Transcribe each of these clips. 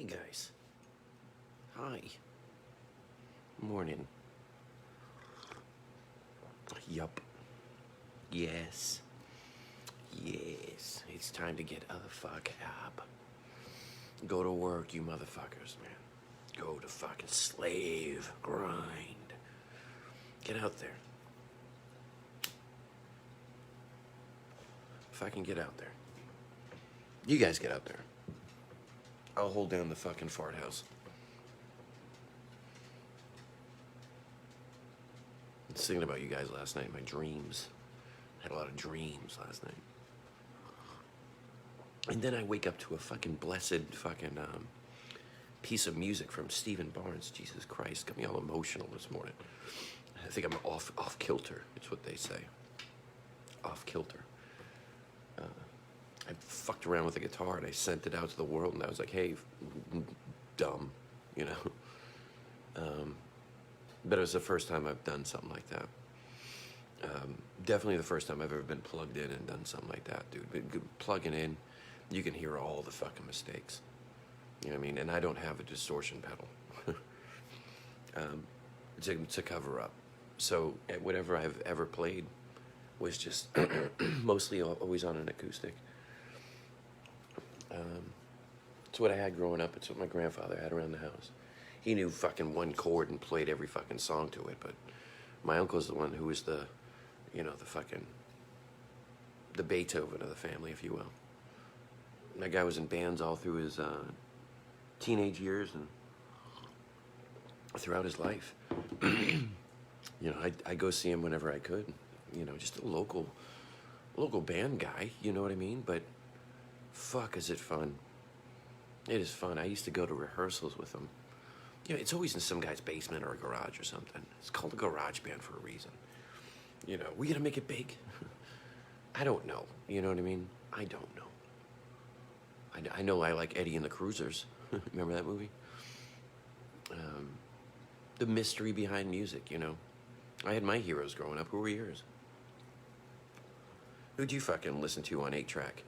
guys. Hi. Morning. Yup. Yes. Yes. It's time to get the fuck up. Go to work, you motherfuckers, man. Go to fucking slave. Grind. Get out there. If I can get out there. You guys get out there. I'll hold down the fucking fart house. I was thinking about you guys last night, my dreams. I had a lot of dreams last night. And then I wake up to a fucking blessed fucking piece of music from Stephen Barnes. Jesus Christ, got me all emotional this morning. I think I'm off kilter. It's what they say. Off kilter. I fucked around with the guitar and I sent it out to the world and I was like, hey, dumb, you know. But it was the first time I've done something like that. Definitely the first time I've ever been plugged in and done something like that, dude. But plugging in, you can hear all the fucking mistakes. You know what I mean? And I don't have a distortion pedal. It's a cover up. So whatever I've ever played was just mostly always on an acoustic. It's what I had growing up. It's what my grandfather had around the house. He knew fucking one chord and played every fucking song to it, but my uncle's the one who was the, you know, the Beethoven of the family, if you will. And that guy was in bands all through his teenage years and throughout his life. You know, I go see him whenever I could. You know, just a local band guy, you know what I mean? But fuck, is it fun. It is fun. I used to go to rehearsals with him. You know, it's always in some guy's basement or a garage or something. It's called a garage band for a reason. You know, we gonna make it big? I don't know. You know what I mean? I don't know. I know I like Eddie and the Cruisers. Remember that movie? The mystery behind music, you know. I had my heroes growing up. Who were yours? Who'd you fucking listen to on 8-track?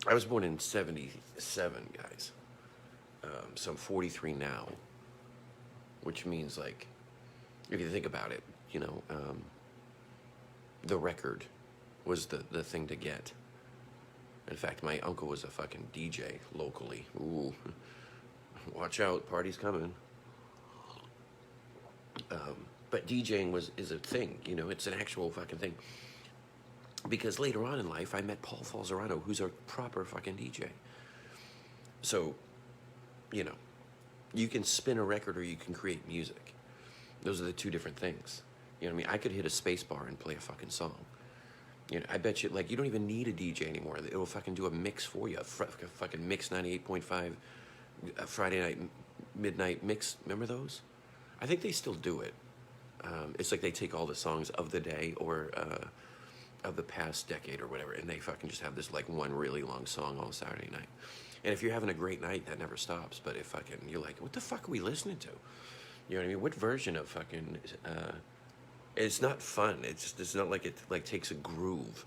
I was born in 77, guys. So I'm 43 now. Which means, like, if you think about it, you know, the record was the thing to get. In fact, my uncle was a fucking DJ locally. Ooh. Watch out, party's coming. But DJing is a thing, you know, it's an actual fucking thing. Because later on in life, I met Paul Falzerano, who's a proper fucking DJ. So, you know, you can spin a record or you can create music. Those are the two different things. You know what I mean? I could hit a space bar and play a fucking song. You know, I bet you, like, you don't even need a DJ anymore. It'll fucking do a mix for you. A fucking Mix 98.5 Friday night midnight mix. Remember those? I think they still do it. It's like they take all the songs of the day or of the past decade or whatever, and they fucking just have this like one really long song all Saturday night. And if you're having a great night, that never stops. But if fucking you're like, what the fuck are we listening to? You know what I mean? What version of fucking? It's not fun. It's not like it like takes a groove,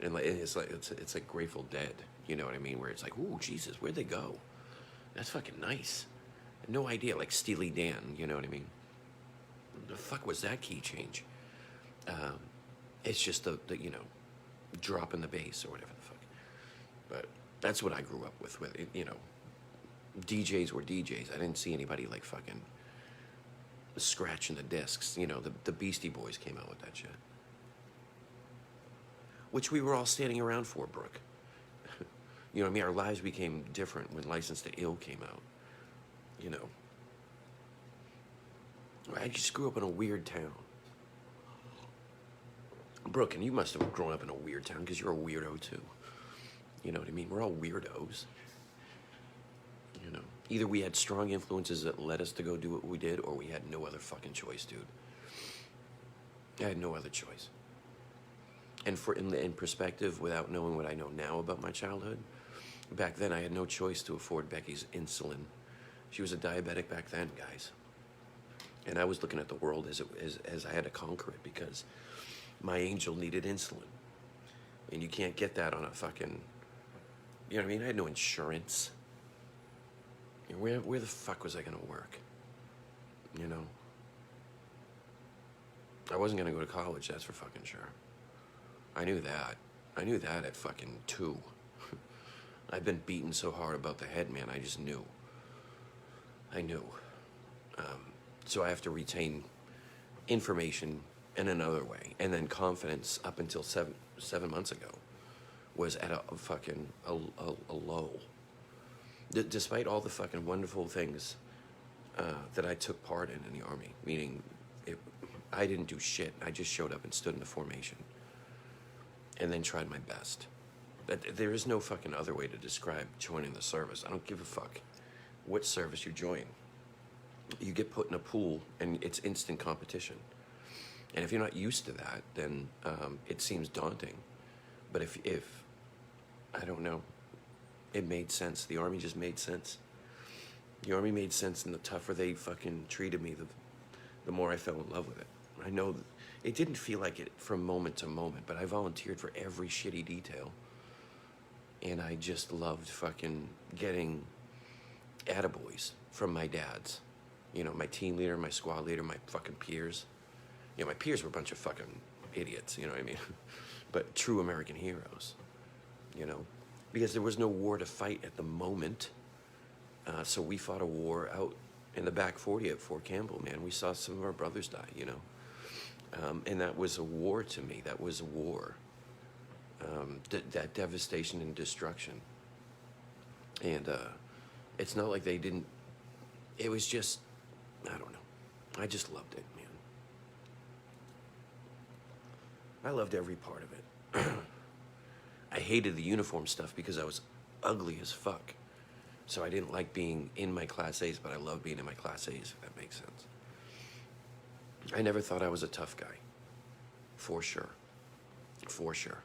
and like it's like Grateful Dead. You know what I mean? Where it's like, ooh, Jesus, where'd they go? That's fucking nice. No idea, like Steely Dan. You know what I mean? The fuck was that key change? It's just the you know, drop in the bass or whatever the fuck. But that's what I grew up with you know, DJs were DJs. I didn't see anybody like fucking scratching the discs. You know, the Beastie Boys came out with that shit, which we were all standing around for, Brooke. You know what I mean? Our lives became different when License to Ill came out. You know, I just grew up in a weird town. Brooke, and you must have grown up in a weird town because you're a weirdo too. You know what I mean? We're all weirdos. You know, either we had strong influences that led us to go do what we did, or we had no other fucking choice, dude. I had no other choice. And in perspective, without knowing what I know now about my childhood, back then I had no choice to afford Becky's insulin. She was a diabetic back then, guys. And I was looking at the world as I had to conquer it because my angel needed insulin. And you can't get that on a fucking, you know what I mean? I had no insurance. Where the fuck was I gonna work? You know? I wasn't gonna go to college, that's for fucking sure. I knew that. I knew that at fucking 2. I've been beaten so hard about the head, man, I just knew. I knew. So I have to retain information in another way. And then confidence up until 7 months ago was at a fucking a low. Despite all the fucking wonderful things that I took part in the Army, meaning I didn't do shit. I just showed up and stood in the formation and then tried my best. There is no fucking other way to describe joining the service. I don't give a fuck what service you join. You get put in a pool and it's instant competition. And if you're not used to that, then it seems daunting. But if I don't know, it made sense. The Army just made sense. The Army made sense, and the tougher they fucking treated me, the more I fell in love with it. I know it didn't feel like it from moment to moment, but I volunteered for every shitty detail. And I just loved fucking getting attaboys from my dads. You know, my team leader, my squad leader, my fucking peers. You know, my peers were a bunch of fucking idiots, you know what I mean? But true American heroes, you know? Because there was no war to fight at the moment. So we fought a war out in the back 40 at Fort Campbell, man. We saw some of our brothers die, you know? And that was a war to me. That was a war. That devastation and destruction. And it's not like they didn't... It was just... I don't know. I just loved it, man. I loved every part of it. I hated the uniform stuff because I was ugly as fuck. So I didn't like being in my Class A's, but I loved being in my Class A's, if that makes sense. I never thought I was a tough guy. For sure. For sure.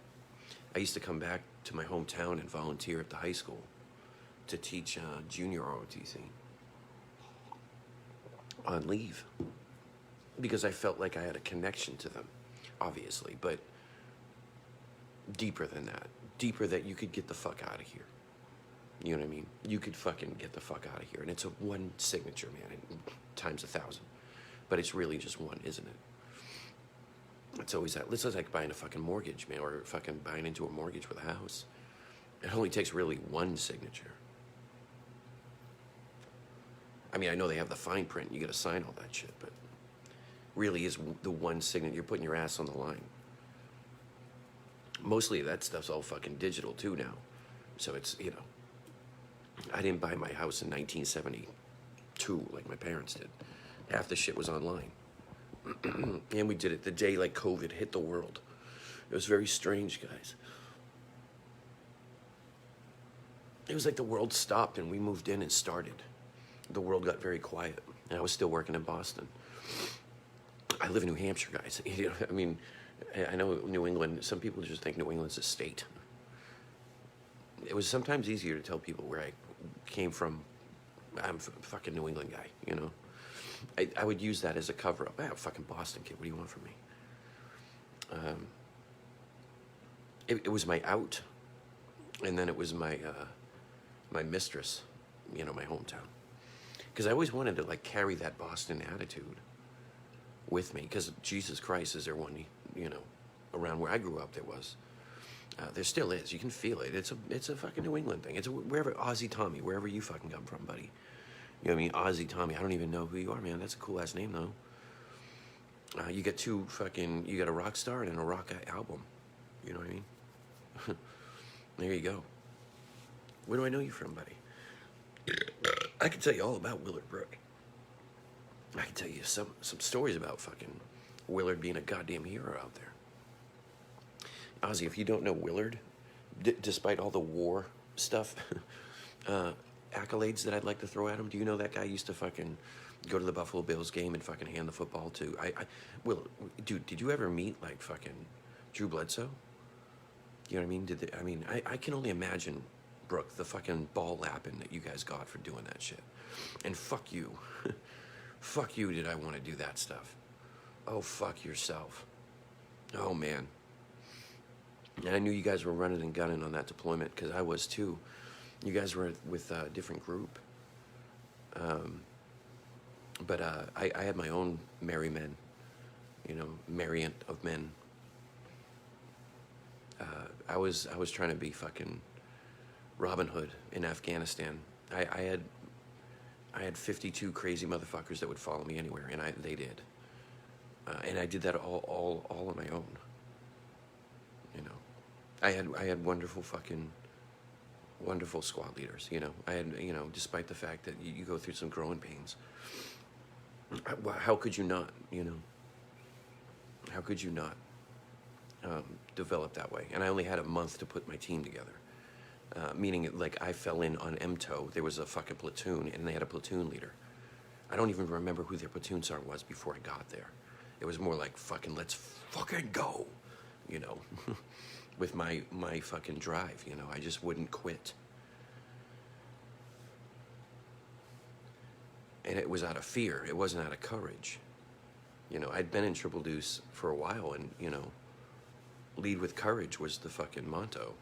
I used to come back to my hometown and volunteer at the high school to teach junior ROTC on leave because I felt like I had a connection to them, obviously, but deeper than that. Deeper that you could get the fuck out of here. You know what I mean? You could fucking get the fuck out of here. And it's a one signature, man, times 1,000. But it's really just one, isn't it? It's always that. This is like buying a fucking mortgage, man, or fucking buying into a mortgage with a house. It only takes really one signature. I mean, I know they have the fine print. You got to sign all that shit, but really is the one signature. You're putting your ass on the line. Mostly that stuff's all fucking digital too now. So it's, you know, I didn't buy my house in 1972 like my parents did. Half the shit was online. And we did it the day like COVID hit the world. It was very strange, guys. It was like the world stopped and we moved in and started. The world got very quiet. And I was still working in Boston. I live in New Hampshire, guys. You know, I mean, I know New England, some people just think New England's a state. It was sometimes easier to tell people where I came from. I'm a fucking New England guy, you know. I would use that as a cover-up. I'm a fucking Boston kid. What do you want from me? It was my out, and then it was my my mistress, you know, my hometown. Because I always wanted to like carry that Boston attitude with me. Because Jesus Christ, is there one, you know, around where I grew up there was. There still is. You can feel it. It's a fucking New England thing. It's wherever Aussie Tommy, wherever you fucking come from, buddy. You know what I mean? Aussie Tommy. I don't even know who you are, man. That's a cool ass name though. You got you got a rock star and a rock album. You know what I mean? There you go. Where do I know you from, buddy? I can tell you all about Willard Brooks. I can tell you some stories about fucking Willard being a goddamn hero out there. Ozzy, if you don't know Willard, despite all the war stuff, accolades that I'd like to throw at him, do you know that guy used to fucking go to the Buffalo Bills game and fucking hand the football to... Dude, did you ever meet, like, fucking Drew Bledsoe? You know what I mean? I can only imagine, Brooke, the fucking ball lapping that you guys got for doing that shit. And fuck you. Fuck you, did I want to do that stuff. Oh, fuck yourself. Oh, man. And I knew you guys were running and gunning on that deployment, because I was too. You guys were with a different group. But I had my own merry men, merriant of men. I was trying to be fucking Robin Hood in Afghanistan. I had 52 crazy motherfuckers that would follow me anywhere, and they did. And I did that all on my own. I had wonderful squad leaders. I had, despite the fact that you go through some growing pains. How could you not? How could you not develop that way? And I only had a month to put my team together. Meaning, like, I fell in on MTO. There was a fucking platoon, and they had a platoon leader. I don't even remember who their platoon sergeant was before I got there. It was more like, fucking, let's fucking go, with my fucking drive, I just wouldn't quit. And it was out of fear. It wasn't out of courage. I'd been in Triple Deuce for a while, and, lead with courage was the fucking motto.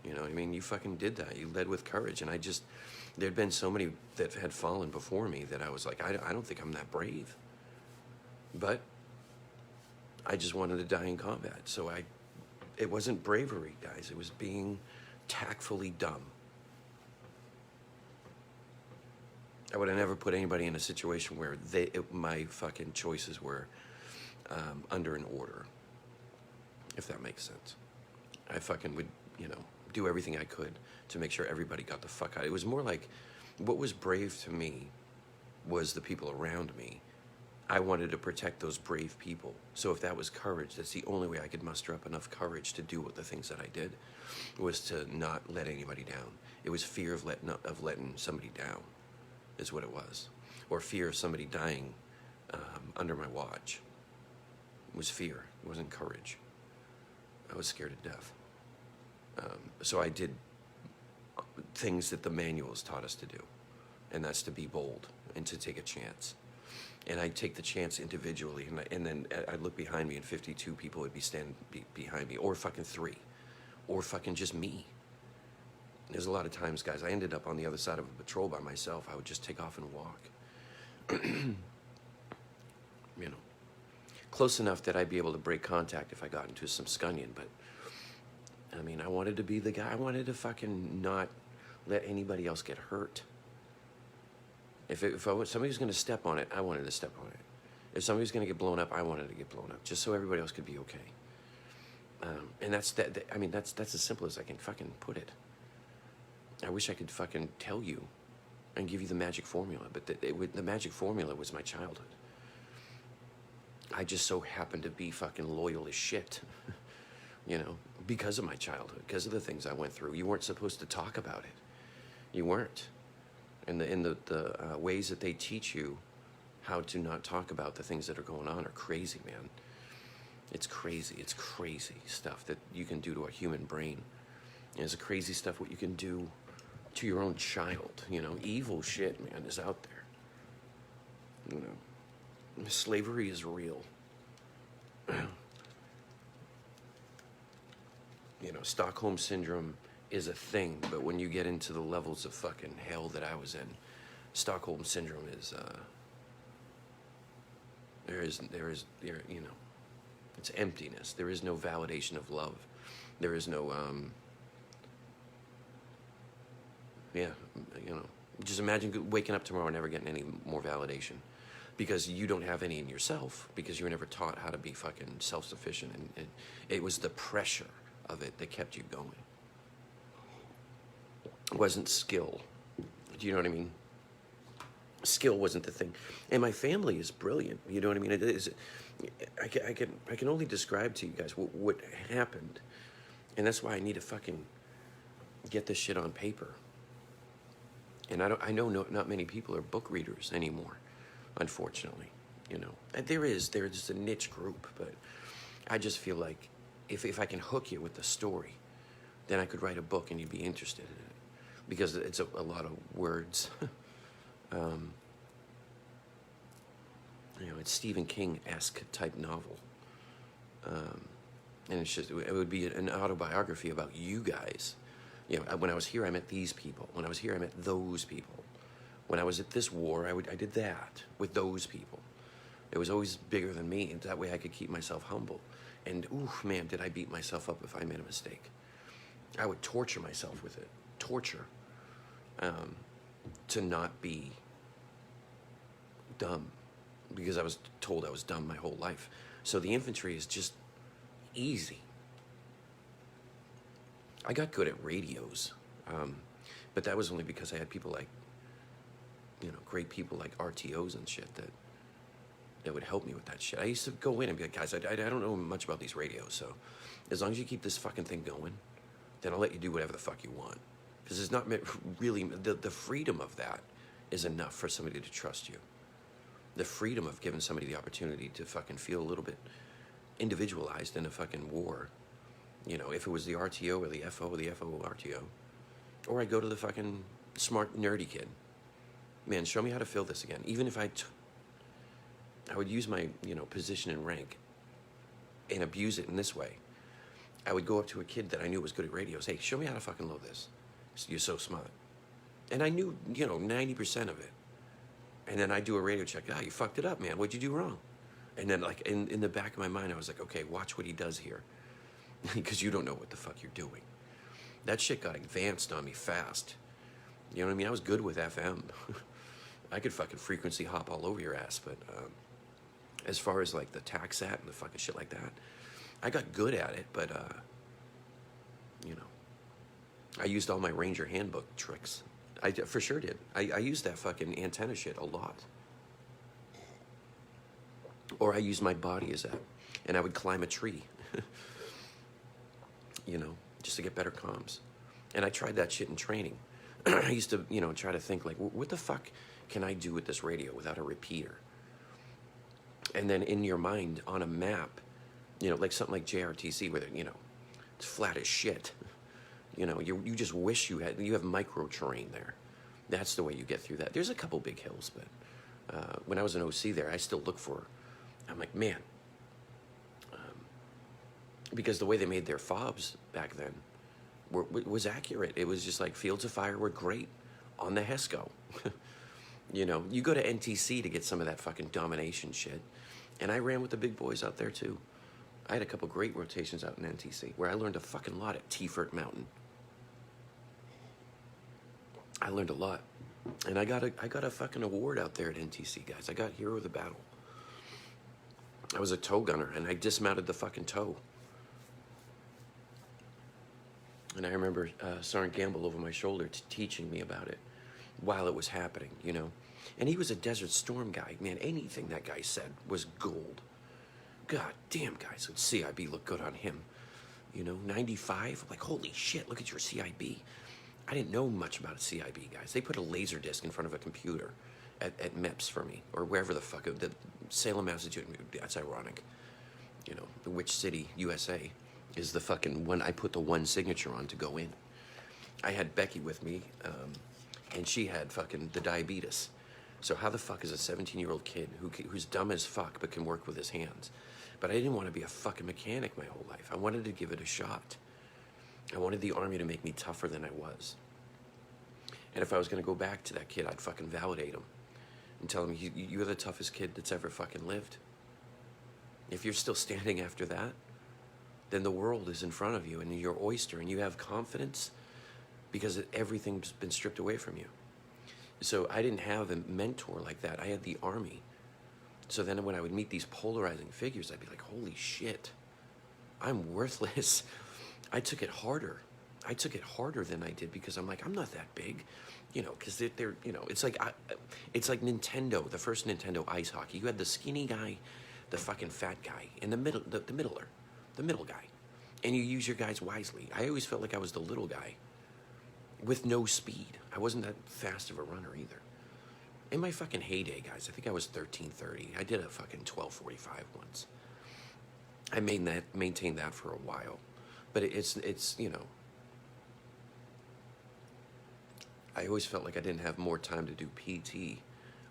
You fucking did that. You led with courage. And there'd been so many that had fallen before me that I was like, I don't think I'm that brave. But I just wanted to die in combat. So it wasn't bravery, guys. It was being tactfully dumb. I would have never put anybody in a situation where my fucking choices were under an order, if that makes sense. I fucking would, do everything I could to make sure everybody got the fuck out. It was more like, what was brave to me was the people around me. I wanted to protect those brave people. So if that was courage, that's the only way I could muster up enough courage to do the things that I did, was to not let anybody down. It was fear of letting somebody down, is what it was. Or fear of somebody dying under my watch. It was fear. It wasn't courage. I was scared to death. So I did things that the manuals taught us to do, and that's to be bold and to take a chance. And I'd take the chance individually, and then I'd look behind me, and 52 people would be standing behind me, or fucking 3, or fucking just me. There's a lot of times, guys, I ended up on the other side of a patrol by myself. I would just take off and walk. Close enough that I'd be able to break contact if I got into some scunion, but I wanted to be the guy. I wanted to fucking not let anybody else get hurt. If somebody was going to step on it, I wanted to step on it. If somebody was going to get blown up, I wanted to get blown up, just so everybody else could be okay. And that's as simple as I can fucking put it. I wish I could fucking tell you and give you the magic formula, but the magic formula was my childhood. I just so happened to be fucking loyal as shit, because of my childhood, because of the things I went through. You weren't supposed to talk about it. You weren't. And the ways that they teach you how to not talk about the things that are going on are crazy, man. It's crazy. It's crazy stuff that you can do to a human brain. And it's crazy stuff what you can do to your own child. Evil shit, man, is out there. Slavery is real. Stockholm Syndrome is a thing, but when you get into the levels of fucking hell that I was in, Stockholm Syndrome is, it's emptiness. There is no validation of love. There is no, just imagine waking up tomorrow and never getting any more validation, because you don't have any in yourself, because you were never taught how to be fucking self-sufficient, and it was the pressure of it that kept you going. It wasn't skill. Do you know what I mean? Skill wasn't the thing. And my family is brilliant. You know what I mean? It is. I can only describe to you guys what happened, and that's why I need to fucking get this shit on paper. And I know not many people are book readers anymore, unfortunately. And there's a niche group, but I just feel like if I can hook you with the story, then I could write a book and you'd be interested in it, because it's a lot of words. It's Stephen King-esque type novel. And it would be an autobiography about you guys. When I was here, I met these people. When I was here, I met those people. When I was at this war, I did that with those people. It was always bigger than me, and that way I could keep myself humble. And, ooh, man, did I beat myself up if I made a mistake. I would torture myself with it. Torture. To not be dumb. Because I was told I was dumb my whole life. So the infantry is just easy. I got good at radios. But that was only because I had people like, great people like RTOs and shit that would help me with that shit. I used to go in and be like, guys, I don't know much about these radios, so as long as you keep this fucking thing going, then I'll let you do whatever the fuck you want. Because it's not really, the freedom of that is enough for somebody to trust you. The freedom of giving somebody the opportunity to fucking feel a little bit individualized in a fucking war. If it was the RTO or the FO RTO. Or I go to the fucking smart, nerdy kid. Man, show me how to fill this again. Even if I would use my, position and rank and abuse it in this way. I would go up to a kid that I knew was good at radios. Hey, show me how to fucking load this. You're so smart. And I knew, 90% of it. And then I do a radio check. You fucked it up, man. What'd you do wrong? And then, like, in the back of my mind, I was like, okay, watch what he does here. Because you don't know what the fuck you're doing. That shit got advanced on me fast. You know what I mean? I was good with FM. I could fucking frequency hop all over your ass, but as far as like the taxat and the fucking shit like that, I got good at it, but I used all my Ranger handbook tricks. I for sure did. I used that fucking antenna shit a lot. Or I used my body as that, and I would climb a tree, just to get better comms. And I tried that shit in training. I used to, try to think like, what the fuck can I do with this radio without a repeater? And then in your mind, on a map, like something like JRTC, where, it's flat as shit. You just wish you have micro terrain there. That's the way you get through that. There's a couple big hills, but when I was an OC there, I still look for, I'm like, man, because the way they made their fobs back then was accurate. It was just like fields of fire were great on the HESCO. You go to NTC to get some of that fucking domination shit. And I ran with the big boys out there too. I had a couple great rotations out in NTC where I learned a fucking lot at T-Fort Mountain. I learned a lot. And I got a fucking award out there at NTC, guys. I got Hero of the Battle. I was a tow gunner and I dismounted the fucking tow. And I remember Sergeant Gamble over my shoulder teaching me about it while it was happening, And he was a Desert Storm guy. Man, anything that guy said was gold. God damn, guys, would CIB look good on him. 95? I'm like, holy shit, look at your CIB. I didn't know much about a CIB, guys. They put a laser disc in front of a computer at MEPS for me, or wherever the fuck, the Salem, Massachusetts. That's ironic. Which city, USA, is the fucking one I put the one signature on to go in. I had Becky with me, and she had fucking the diabetes. So how the fuck is a 17-year-old kid who's dumb as fuck but can work with his hands? But I didn't want to be a fucking mechanic my whole life. I wanted to give it a shot. I wanted the Army to make me tougher than I was. And if I was going to go back to that kid, I'd fucking validate him and tell him, you're the toughest kid that's ever fucking lived. If you're still standing after that, then the world is in front of you and you're oyster and you have confidence because everything's been stripped away from you. So I didn't have a mentor like that. I had the Army. So then when I would meet these polarizing figures, I'd be like, holy shit, I'm worthless. I took it harder. I took it harder than I did because I'm like, I'm not that big, because they're it's like Nintendo, the first Nintendo ice hockey. You had the skinny guy, the fucking fat guy, and the middle guy. And you use your guys wisely. I always felt like I was the little guy with no speed. I wasn't that fast of a runner either. In my fucking heyday, guys, I think I was 13:30. I did a fucking 12:45 once. I maintained that for a while. But it's I always felt like I didn't have more time to do PT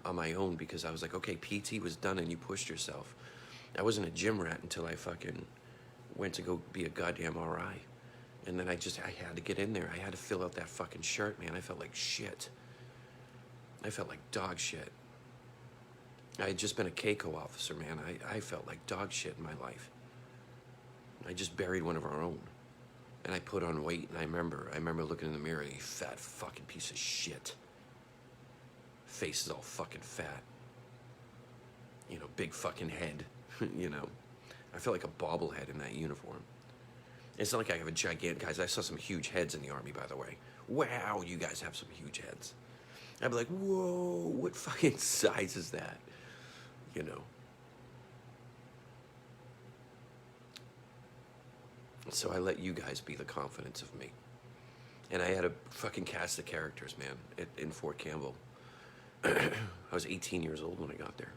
on my own because I was like, okay, PT was done and you pushed yourself. I wasn't a gym rat until I fucking went to go be a goddamn RI. And then I had to get in there. I had to fill out that fucking shirt, man. I felt like shit. I felt like dog shit. I had just been a Keiko officer, man. I felt like dog shit in my life. I just buried one of our own. And I put on weight, and I remember looking in the mirror, you fat fucking piece of shit. Face is all fucking fat. You know, big fucking head, you know. I felt like a bobblehead in that uniform. It's not like I have a gigantic, guys, I saw some huge heads in the Army, by the way. Wow, you guys have some huge heads. I'd be like, whoa, what fucking size is that? You know. So I let you guys be the confidence of me. And I had a fucking cast of characters, man, in Fort Campbell. I was 18 years old when I got there.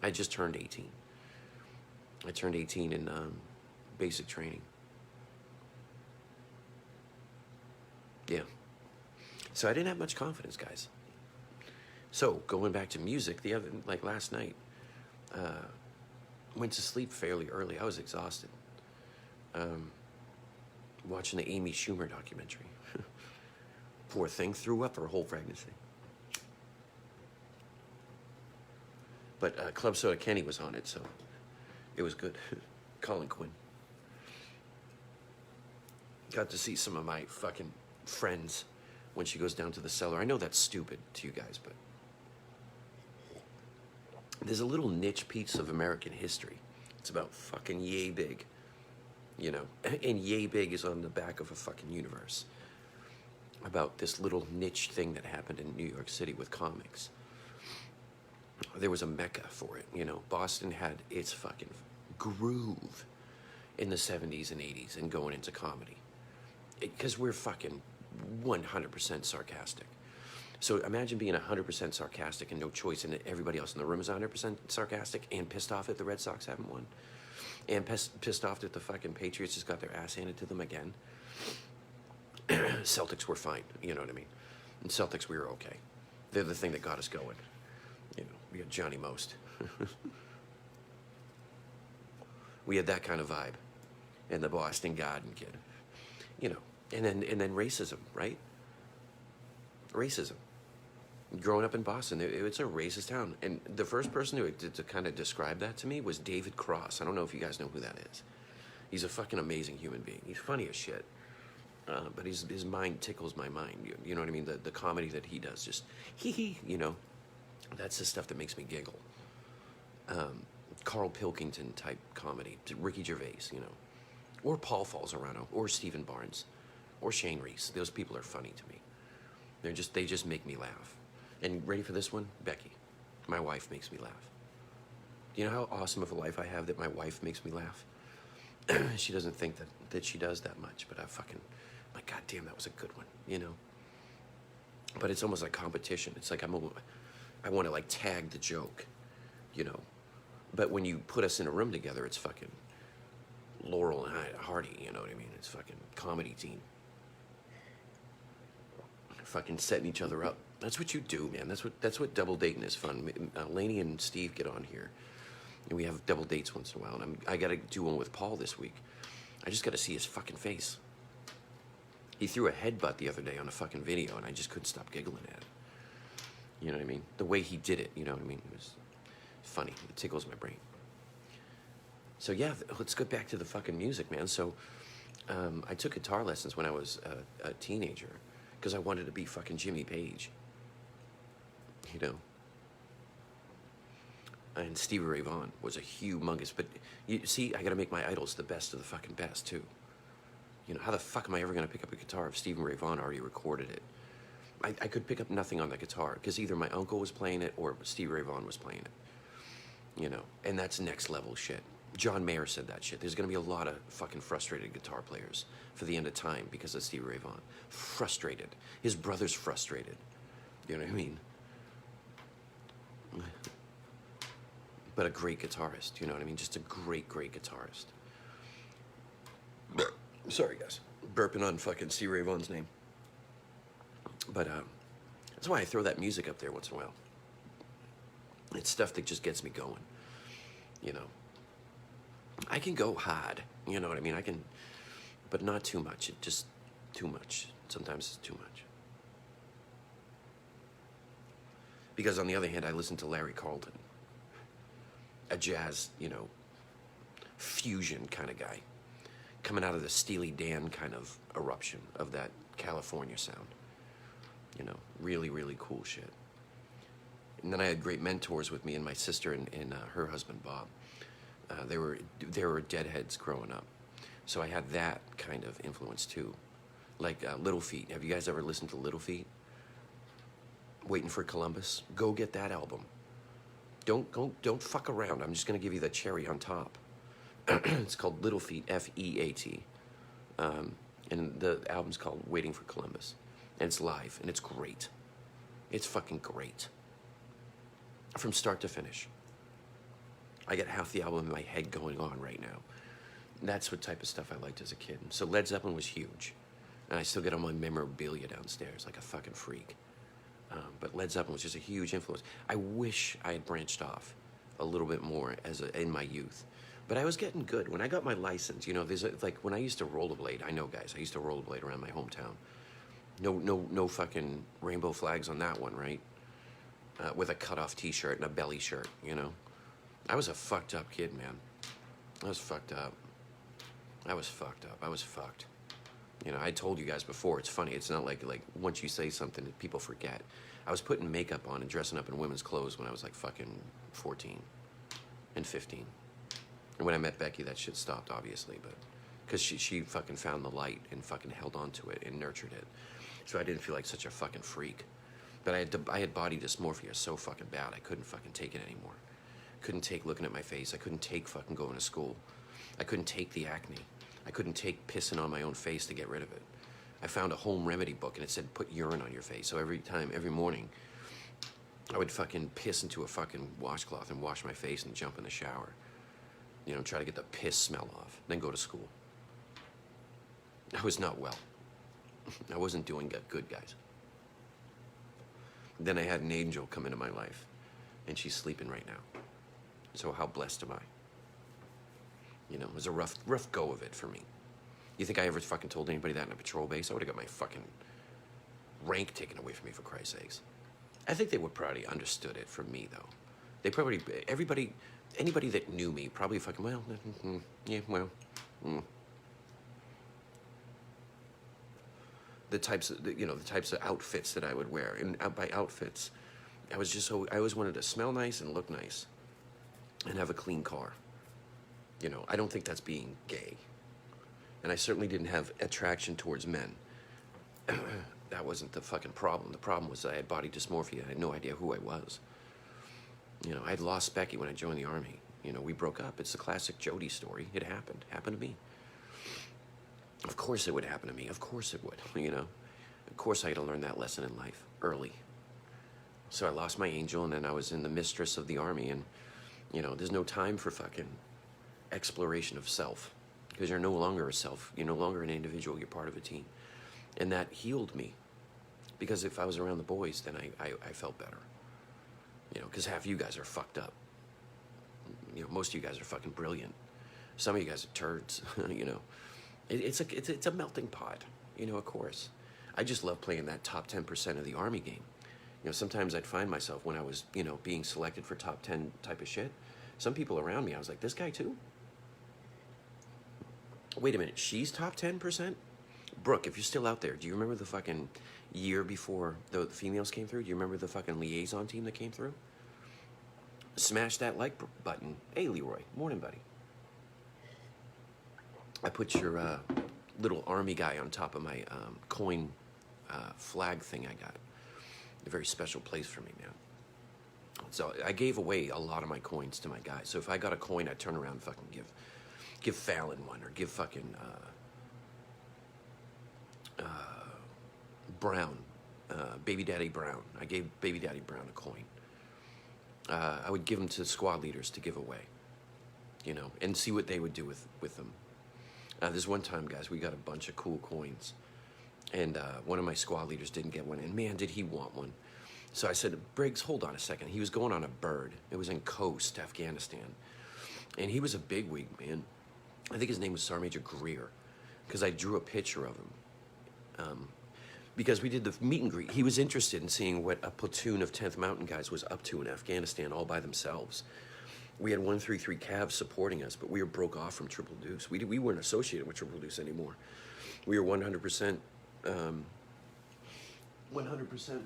I just turned 18. I turned 18 in basic training. Yeah. So I didn't have much confidence, guys. So going back to music, last night, went to sleep fairly early. I was exhausted. Watching the Amy Schumer documentary. Poor thing, threw up her whole pregnancy. But Club Soda Kenny was on it, so it was good. Colin Quinn. Got to see some of my fucking friends when she goes down to the cellar. I know that's stupid to you guys, but there's a little niche piece of American history. It's about fucking yay big, you know, and yay big is on the back of a fucking universe about this little niche thing that happened in New York City with comics. There was a mecca for it, you know. Boston had its fucking groove in the 70s and 80s and going into comedy. Because we're fucking 100% sarcastic. So imagine being 100% sarcastic and no choice, and everybody else in the room is 100% sarcastic and pissed off that the Red Sox haven't won. And pissed off that the fucking Patriots just got their ass handed to them again. Celtics were fine, you know what I mean? And Celtics, we were okay. They're the thing that got us going. You know, we had Johnny Most. We had that kind of vibe. And the Boston Garden Kid. You know, and then racism, right? Racism. Growing up in Boston, it's a racist town. And the first person to kind of describe that to me was David Cross. I don't know if you guys know who that is. He's a fucking amazing human being. He's funny as shit. But his mind tickles my mind. You know what I mean? The comedy that he does, just hee, you know. That's the stuff that makes me giggle. Carl Pilkington type comedy. Ricky Gervais, you know. Or Paul Falzarano. Or Stephen Barnes. Or Shane Reese. Those people are funny to me. They just make me laugh. And ready for this one? Becky. My wife makes me laugh. You know how awesome of a life I have that my wife makes me laugh? She doesn't think that she does that much, but like, goddamn, that was a good one, you know? But it's almost like competition. It's like I want to like tag the joke, you know? But when you put us in a room together, it's fucking Laurel and Hardy, you know what I mean? It's fucking comedy team. Fucking setting each other up. That's what you do, man. That's what double dating is fun. Lainey and Steve get on here, and we have double dates once in a while. And I got to do one with Paul this week. I just got to see his fucking face. He threw a headbutt the other day on a fucking video, and I just couldn't stop giggling at it. You know what I mean? The way he did it, you know what I mean? It was funny. It tickles my brain. So yeah, let's get back to the fucking music, man. So I took guitar lessons when I was a teenager because I wanted to be fucking Jimmy Page. You know? And Stevie Ray Vaughan was a humongous, but you see, I gotta make my idols the best of the fucking best, too. You know, how the fuck am I ever gonna pick up a guitar if Stevie Ray Vaughan already recorded it? I could pick up nothing on the guitar, because either my uncle was playing it or Stevie Ray Vaughan was playing it. You know, and that's next level shit. John Mayer said that shit. There's gonna be a lot of fucking frustrated guitar players for the end of time because of Stevie Ray Vaughan. Frustrated. His brother's frustrated. You know what I mean? But a great guitarist, you know what I mean? Just a great, great guitarist. Sorry, guys. Burping on fucking C. Ray Vaughan's name. But that's why I throw that music up there once in a while. It's stuff that just gets me going, you know. I can go hard, you know what I mean? I can, but not too much. It just, too much. Sometimes it's too much. Because on the other hand, I listened to Larry Carlton, a jazz, fusion kind of guy, coming out of the Steely Dan kind of eruption of that California sound. Really, really cool shit. And then I had great mentors with me, and my sister and her husband Bob. They were Deadheads growing up, so I had that kind of influence too, like Little Feat. Have you guys ever listened to Little Feat? Waiting for Columbus. Go get that album. Don't fuck around. I'm just gonna give you the cherry on top. It's called Little Feat, F-E-A-T, and the album's called Waiting for Columbus, and it's live, and it's great. It's fucking great. From start to finish. I got half the album in my head going on right now. That's what type of stuff I liked as a kid. So Led Zeppelin was huge. And I still get all my memorabilia downstairs like a fucking freak. But Led Zeppelin was just a huge influence. I wish I had branched off a little bit more in my youth. But I was getting good. When I got my license, there's like when I used to rollerblade, I know guys, I used to rollerblade around my hometown. No fucking rainbow flags on that one, right? With a cut-off t-shirt and a belly shirt, I was a fucked up kid, man. I was fucked up. I was fucked. I told you guys before, it's funny. It's not like once you say something, people forget. I was putting makeup on and dressing up in women's clothes when I was like fucking 14 and 15. And when I met Becky, that shit stopped, obviously, but because she fucking found the light and fucking held on to it and nurtured it. So I didn't feel like such a fucking freak. But I had body dysmorphia so fucking bad, I couldn't fucking take it anymore. Couldn't take looking at my face. I couldn't take fucking going to school. I couldn't take the acne. I couldn't take pissing on my own face to get rid of it. I found a home remedy book and it said put urine on your face. So every morning, I would fucking piss into a fucking washcloth and wash my face and jump in the shower. Try to get the piss smell off, then go to school. I was not well. I wasn't doing good, guys. Then I had an angel come into my life, and she's sleeping right now. So how blessed am I? It was a rough go of it for me. You think I ever fucking told anybody that in a patrol base? I would have got my fucking rank taken away from me, for Christ's sakes. I think they would probably understood it from me, though. They probably, anybody that knew me probably fucking, the types of outfits that I would wear. And by outfits, I always wanted to smell nice and look nice and have a clean car. I don't think that's being gay. And I certainly didn't have attraction towards men. That wasn't the fucking problem. The problem was I had body dysmorphia. I had no idea who I was. I had lost Becky when I joined the Army. We broke up. It's the classic Jody story. It happened. Happened to me. Of course it would happen to me. Of course it would, Of course I had to learn that lesson in life early. So I lost my angel, and then I was in the mistress of the Army, and, there's no time for fucking exploration of self, because you're no longer a self. You're no longer an individual. You're part of a team. And that healed me, because if I was around the boys, then I felt better. Because half you guys are fucked up. Most of you guys are fucking brilliant. Some of you guys are turds, It's a melting pot, of course. I just love playing that top 10% of the Army game. Sometimes I'd find myself when I was, being selected for top 10 type of shit. Some people around me, I was like, this guy too? Wait a minute, she's top 10%? Brooke, if you're still out there, do you remember the fucking year before the females came through? Do you remember the fucking liaison team that came through? Smash that like button. Hey, Leroy. Morning, buddy. I put your little Army guy on top of my coin flag thing I got. A very special place for me, man. So I gave away a lot of my coins to my guys. So if I got a coin, I'd turn around and fucking give Fallon one, or give fucking Brown, Baby Daddy Brown. I gave Baby Daddy Brown a coin. I would give them to squad leaders to give away, and see what they would do with them. This one time, guys, we got a bunch of cool coins, and one of my squad leaders didn't get one, and man, did he want one. So I said, Briggs, hold on a second. He was going on a bird. It was in Khost, Afghanistan, and he was a bigwig, man. I think his name was Sergeant Major Greer, because I drew a picture of him. because we did the meet and greet. He was interested in seeing what a platoon of 10th Mountain guys was up to in Afghanistan all by themselves. We had 133 Cavs supporting us, but we were broke off from Triple Deuce. We weren't associated with Triple Deuce anymore. We were 100%, 100%. Let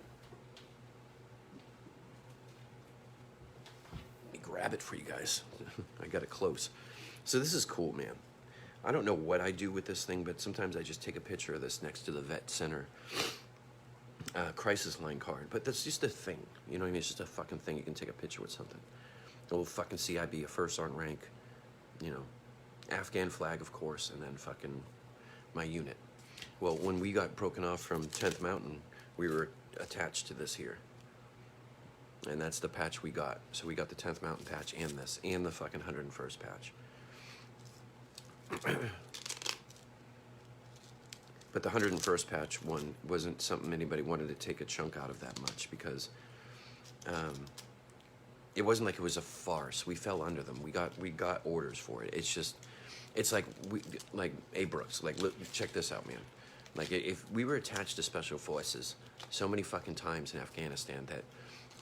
me grab it for you guys. I got it close. So this is cool, man. I don't know what I do with this thing, but sometimes I just take a picture of this next to the vet center crisis line card. But that's just a thing. You know what I mean? It's just a fucking thing. You can take a picture with something. A little fucking CIB, a first sergeant rank, you know, Afghan flag, of course, and then fucking my unit. Well, when we got broken off from 10th Mountain, we were attached to this here. And that's the patch we got. So we got the 10th Mountain patch and this, and the fucking 101st patch. But the 101st patch one wasn't something anybody wanted to take a chunk out of that much, because it wasn't like it was a farce. We fell under them. We got orders for it. It's just, it's like A. Brooks. Like, look, check this out, man. Like, if we were attached to special forces so many fucking times in Afghanistan that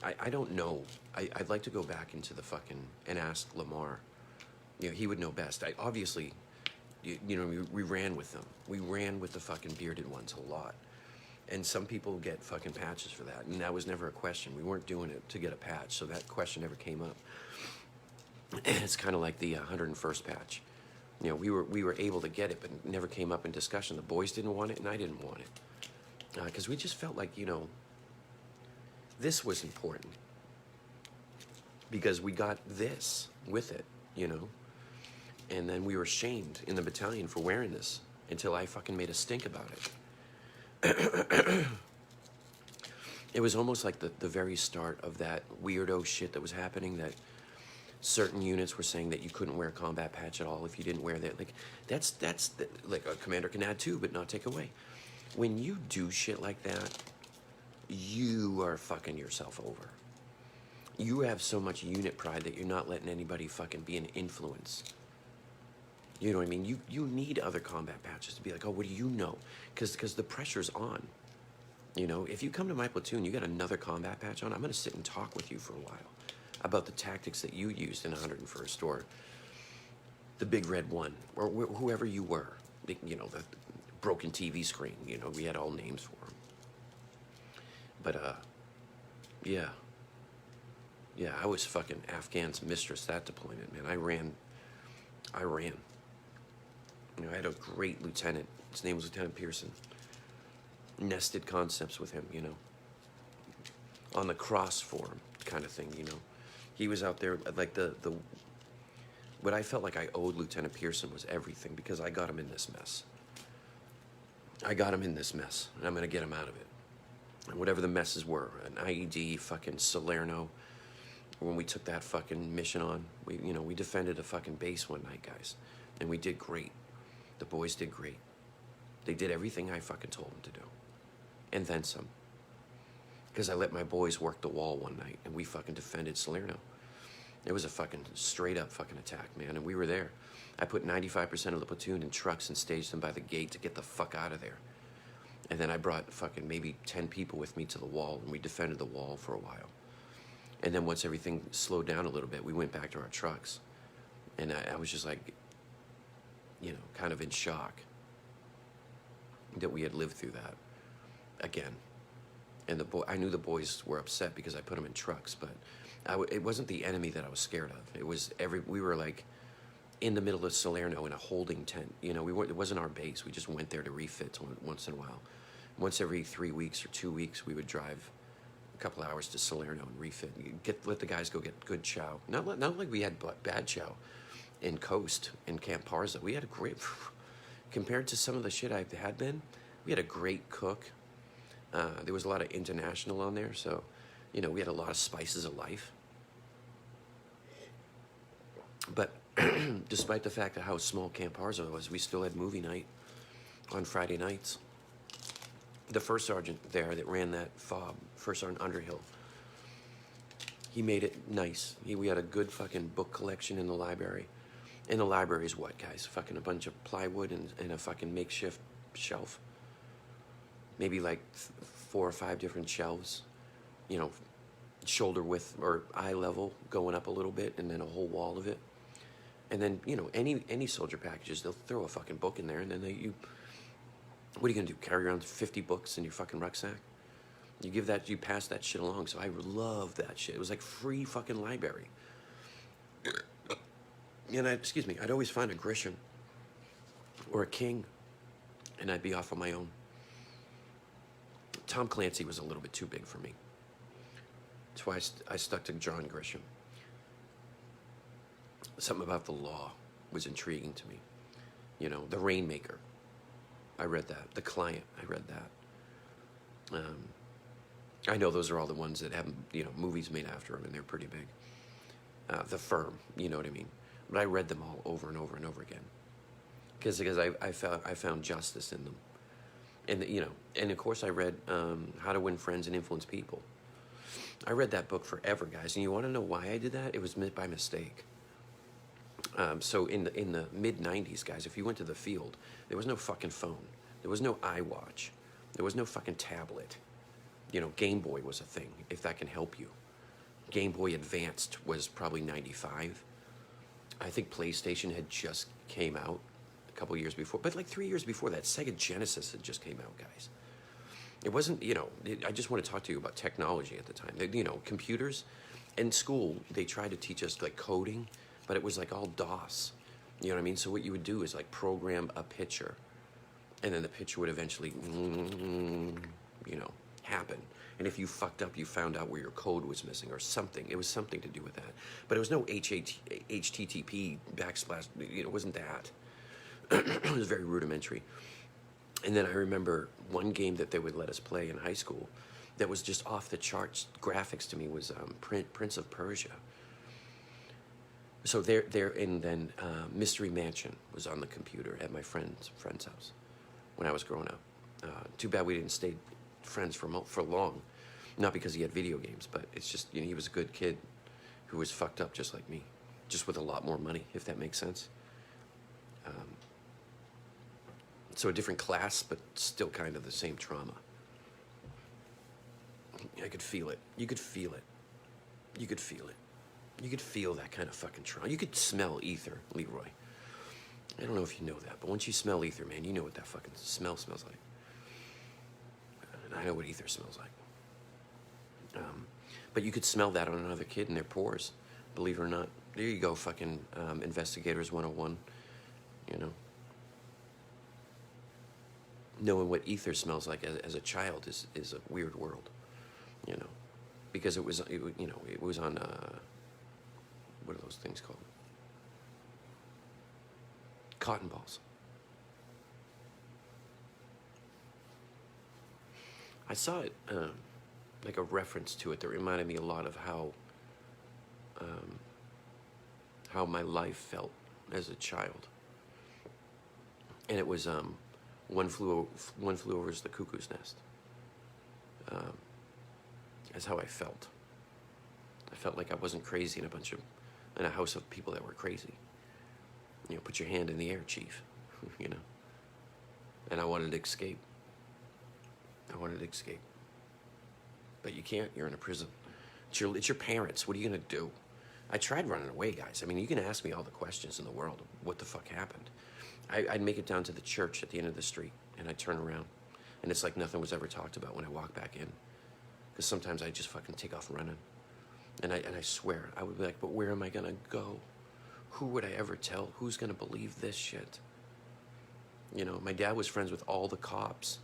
I don't know. I'd like to go back into the fucking and ask Lamar. You know, he would know best. Obviously, you know, we ran with them. We ran with the fucking bearded ones a lot. And some people get fucking patches for that. And that was never a question. We weren't doing it to get a patch, so that question never came up. It's kind of like the 101st patch. You know, we were able to get it, but it never came up in discussion. The boys didn't want it, and I didn't want it. Because we just felt like, you know, this was important. Because we got this with it, you know. And then we were shamed in the battalion for wearing this until I fucking made a stink about it. It was almost like the very start of that weirdo shit that was happening, that certain units were saying that you couldn't wear a combat patch at all if you didn't wear that. Like, that's like a commander can add to but not take away. When you do shit like that, you are fucking yourself over. You have so much unit pride that you're not letting anybody fucking be an influence. You know what I mean? You need other combat patches to be like, oh, what do you know? Because the pressure's on. You know, if you come to my platoon, you got another combat patch on, I'm going to sit and talk with you for a while about the tactics that you used in 101st, or the Big Red One, or whoever you were. You know, the broken TV screen. You know, we had all names for them. But, yeah. Yeah, I was fucking Afghan's mistress that deployment, man. I ran. You know, I had a great lieutenant. His name was Lieutenant Pearson. Nested concepts with him, you know. On the cross form kind of thing, you know. He was out there, like what I felt like I owed Lieutenant Pearson was everything, because I got him in this mess. And I'm going to get him out of it. And whatever the messes were, an IED, fucking Salerno, when we took that fucking mission on, we defended a fucking base one night, guys. And we did great. The boys did great. They did everything I fucking told them to do. And then some. Because I let my boys work the wall one night, and we fucking defended Salerno. It was a fucking straight up fucking attack, man, and we were there. I put 95% of the platoon in trucks and staged them by the gate to get the fuck out of there. And then I brought fucking maybe 10 people with me to the wall, and we defended the wall for a while. And then once everything slowed down a little bit, we went back to our trucks. And I was just like, you know, kind of in shock that we had lived through that again. And I knew the boys were upset because I put them in trucks, but it wasn't the enemy that I was scared of. It was we were like in the middle of Salerno in a holding tent. You know, it wasn't our base. We just went there to refit once in a while. Once every 3 weeks or 2 weeks, we would drive a couple hours to Salerno and refit. Let the guys go get good chow. Not like we had bad chow in Coast, in Camp Parza. We had a great, compared to some of the shit I had been, we had a great cook. There was a lot of international on there, so, you know, we had a lot of spices of life. But despite the fact of how small Camp Parza was, we still had movie night on Friday nights. The first sergeant there that ran that fob, First Sergeant Underhill, he made it nice. We had a good fucking book collection in the library. And the library is what, guys? Fucking a bunch of plywood and a fucking makeshift shelf. maybe like 4 or 5 different shelves, you know, shoulder width or eye level going up a little bit, and then a whole wall of it. And then, you know, any soldier packages, they'll throw a fucking book in there, and then what are you gonna do? Carry around 50 books in your fucking rucksack? You pass that shit along. So I love that shit. It was like free fucking library. And I'd always find a Grisham or a King, and I'd be off on my own. Tom Clancy was a little bit too big for me. That's why I stuck to John Grisham. Something about the law was intriguing to me. You know, The Rainmaker, I read that. The Client, I read that. I know those are all the ones that have, you know, movies made after them, and they're pretty big. The Firm, you know what I mean? But I read them all over and over and over again, because I found justice in them, and you know, and of course I read How to Win Friends and Influence People. I read that book forever, guys, and you want to know why I did that? It was by mistake. So in the mid '90s, guys, if you went to the field, there was no fucking phone, there was no iWatch, there was no fucking tablet. You know, Game Boy was a thing, if that can help you. Game Boy Advanced was probably 95. I think PlayStation had just came out a couple years before, but like 3 years before that, Sega Genesis had just came out, guys. It wasn't, you know, I just want to talk to you about technology at the time. You know, computers. In school, they tried to teach us like coding, but it was like all DOS. You know what I mean? So what you would do is like program a picture, and then the picture would eventually, you know, happen. And if you fucked up, you found out where your code was missing or something. It was something to do with that. But it was no HTTP backslash, you know, it wasn't that. It was very rudimentary. And then I remember one game that they would let us play in high school that was just off the charts graphics to me was Prince of Persia. So and then Mystery Mansion was on the computer at my friend's house when I was growing up. Too bad we didn't stay friends for long, not because he had video games, but it's just, you know, he was a good kid who was fucked up just like me, just with a lot more money, if that makes sense. So a different class, but still kind of the same trauma. I could feel it. You could feel it. You could feel it. You could feel that kind of fucking trauma. You could smell ether, Leroy. I don't know if you know that, but once you smell ether, man, you know what that fucking smell smells like. And I know what ether smells like. But you could smell that on another kid in their pores, believe it or not. There you go, fucking Investigators 101, you know. Knowing what ether smells like as a child is a weird world, you know, because it was on, what are those things called? Cotton balls. I saw it, like a reference to it that reminded me a lot of how my life felt as a child. And it was, One flew over the cuckoo's nest. That's how I felt. I felt like I wasn't crazy in a house of people that were crazy. You know, put your hand in the air, chief. You know. And I wanted to escape. But you can't. You're in a prison. It's your parents. What are you gonna do? I tried running away, guys. I mean, you can ask me all the questions in the world. What the fuck happened? I'd make it down to the church at the end of the street, and I'd turn around, and it's like nothing was ever talked about when I walk back in, because sometimes I just fucking take off running, and I swear I would be like, but where am I gonna go? Who would I ever tell? Who's gonna believe this shit? You know, my dad was friends with all the cops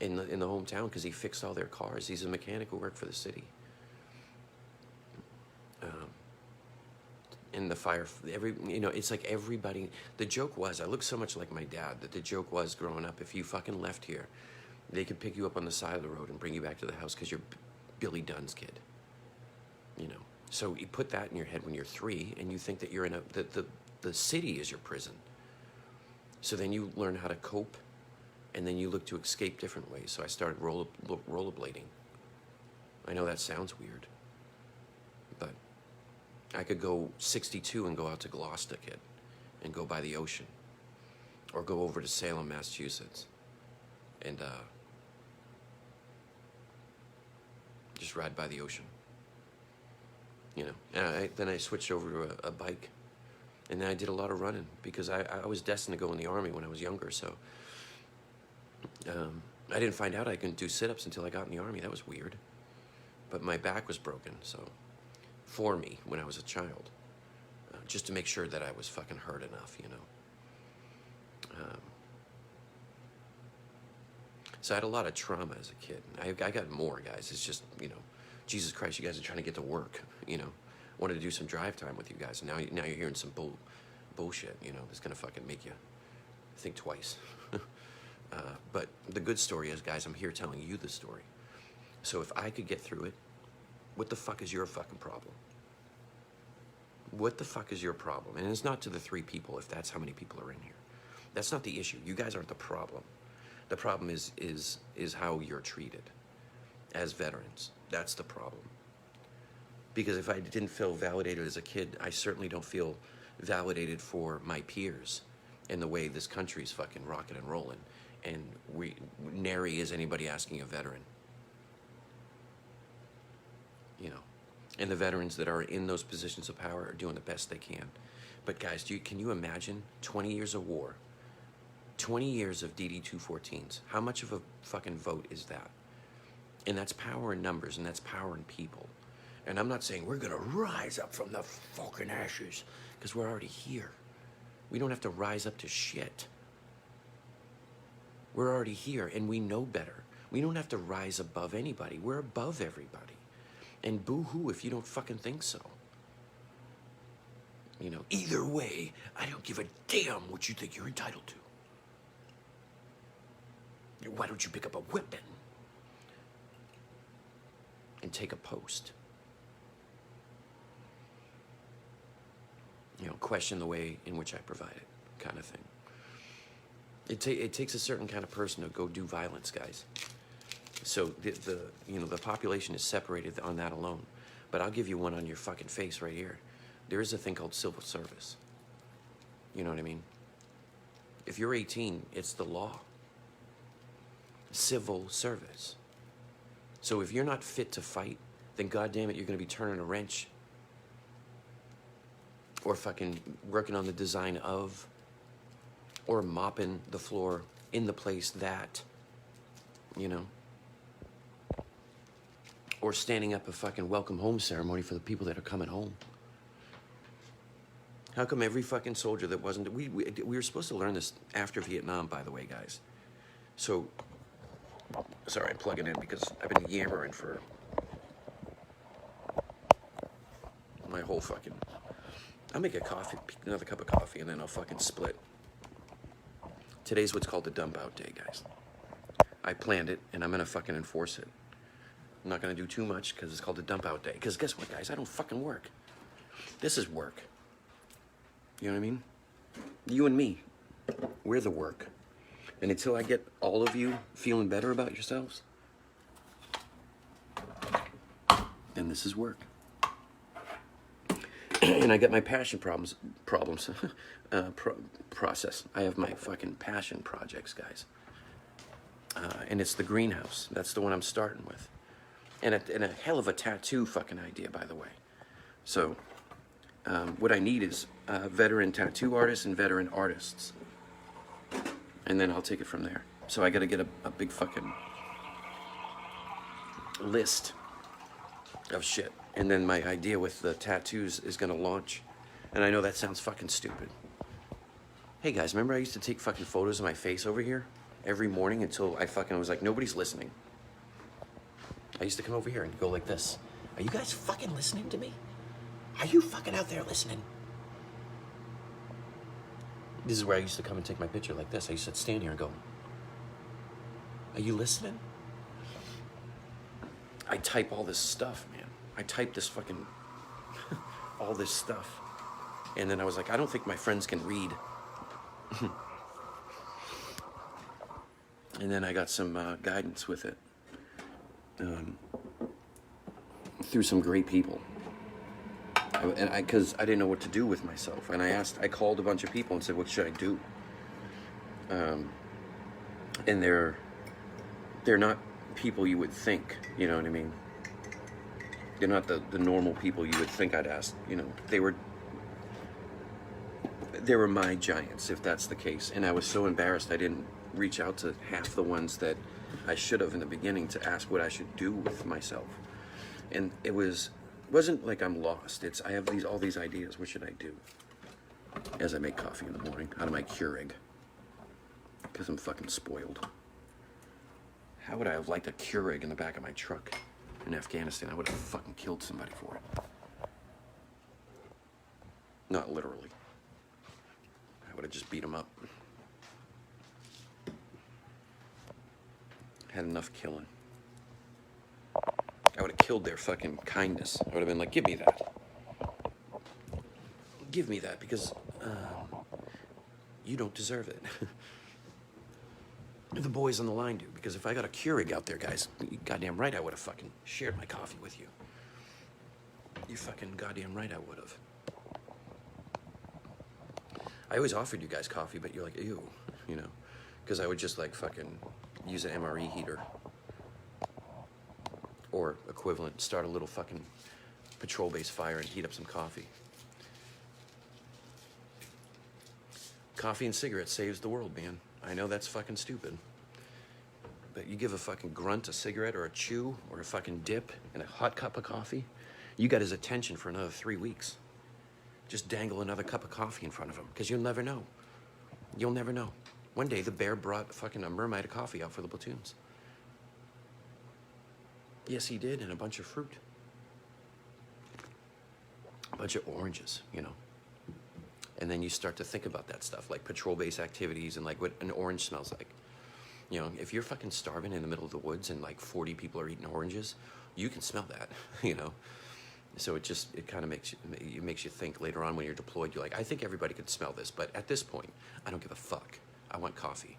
in the hometown because he fixed all their cars. He's a mechanic who worked for the city. In the fire, it's like everybody. The joke was, I look so much like my dad that the joke was growing up, if you fucking left here, they could pick you up on the side of the road and bring you back to the house because you're Billy Dunn's kid. You know, so you put that in your head when you're 3, and you think that you're in the city is your prison. So then you learn how to cope, and then you look to escape different ways. So I started rollerblading. I know that sounds weird, but I could go 62 and go out to Gloucester, kid, and go by the ocean, or go over to Salem, Massachusetts, and just ride by the ocean. You know, and then I switched over to a bike, and then I did a lot of running because I was destined to go in the Army when I was younger. So I didn't find out I couldn't do sit-ups until I got in the Army. That was weird. But my back was broken, so for me when I was a child, just to make sure that I was fucking hurt enough, you know. So I had a lot of trauma as a kid. I got more, guys. It's just, you know, Jesus Christ, you guys are trying to get to work, you know. Wanted to do some drive time with you guys. And now you're hearing some bullshit, you know, that's going to fucking make you think twice. But the good story is, guys, I'm here telling you the story. So if I could get through it, what the fuck is your fucking problem? What the fuck is your problem? And it's not to the 3 people, if that's how many people are in here. That's not the issue. You guys aren't the problem. The problem is how you're treated as veterans. That's the problem. Because if I didn't feel validated as a kid, I certainly don't feel validated for my peers in the way this country's fucking rocking and rolling. And nary is anybody asking a veteran. You know, and the veterans that are in those positions of power are doing the best they can. But guys, can you imagine 20 years of war, 20 years of DD-214s? How much of a fucking vote is that? And that's power in numbers, and that's power in people. And I'm not saying we're gonna rise up from the fucking ashes, because we're already here. We don't have to rise up to shit. We're already here, and we know better. We don't have to rise above anybody. We're above everybody. And boo-hoo if you don't fucking think so. You know, either way, I don't give a damn what you think you're entitled to. Why don't you pick up a weapon and take a post? You know, question the way in which I provide it, kind of thing. It takes a certain kind of person to go do violence, guys. So the population is separated on that alone. But I'll give you one on your fucking face right here. There is a thing called civil service. You know what I mean? If you're 18, it's the law. Civil service. So if you're not fit to fight, then goddamn it, you're gonna be turning a wrench. Or fucking working on the design of, or mopping the floor in the place that, you know, or standing up a fucking welcome home ceremony for the people that are coming home. How come every fucking soldier that wasn't, we were supposed to learn this after Vietnam, by the way, guys. So, sorry, I'm plugging in because I've been yammering for my whole fucking, I'll make a coffee, another cup of coffee, and then I'll fucking split. Today's what's called the dump out day, guys. I planned it, and I'm gonna fucking enforce it. I'm not gonna do too much, because it's called the dump out day. Because guess what, guys? I don't fucking work. This is work. You know what I mean? You and me, we're the work. And until I get all of you feeling better about yourselves, then this is work. And I got my passion problems process. I have my fucking passion projects, guys. And it's the greenhouse. That's the one I'm starting with. And a hell of a tattoo fucking idea, by the way. So, what I need is veteran tattoo artists and veteran artists. And then I'll take it from there. So I gotta get a big fucking list of shit. And then my idea with the tattoos is gonna launch. And I know that sounds fucking stupid. Hey guys, remember I used to take fucking photos of my face over here every morning until I fucking was like, nobody's listening. I used to come over here and go like this. Are you guys fucking listening to me? Are you fucking out there listening? This is where I used to come and take my picture like this. I used to stand here and go, are you listening? I type all this stuff, man. I type this fucking, all this stuff. And then I was like, I don't think my friends can read. And then I got some guidance with it. Through some great people. Because I didn't know what to do with myself. And I called a bunch of people and said, what should I do? And they're not people you would think, you know what I mean? They're not the normal people you would think I'd ask, you know. They were my giants, if that's the case. And I was so embarrassed I didn't reach out to half the ones that I should have in the beginning to ask what I should do with myself. And it wasn't like I'm lost. I have all these ideas. What should I do? As I make coffee in the morning out of my Keurig. Because I'm fucking spoiled. How would I have liked a Keurig in the back of my truck in Afghanistan? I would have fucking killed somebody for it. Not literally. I would have just beat them up. Had enough killing. I would have killed their fucking kindness. I would have been like, give me that. Give me that, because you don't deserve it. The boys on the line do, because if I got a Keurig out there, guys, goddamn right I would have fucking shared my coffee with you. You fucking goddamn right I would have. I always offered you guys coffee, but you're like, ew, you know, because I would just like fucking use an MRE heater or equivalent, start a little fucking petrol-based fire and heat up some coffee. Coffee and cigarettes saves the world, man. I know that's fucking stupid. But you give a fucking grunt a cigarette or a chew or a fucking dip and a hot cup of coffee, you got his attention for another 3 weeks. Just dangle another cup of coffee in front of him, because you'll never know. You'll never know. One day the bear brought fucking a mermaid of coffee out for the platoons. Yes, he did, and a bunch of fruit. A bunch of oranges, you know. And then you start to think about that stuff, like patrol-based activities and like what an orange smells like. You know, if you're fucking starving in the middle of the woods and like 40 people are eating oranges, you can smell that, you know. So it kind of makes you think later on when you're deployed. You're like, I think everybody could smell this, but at this point, I don't give a fuck. I want coffee,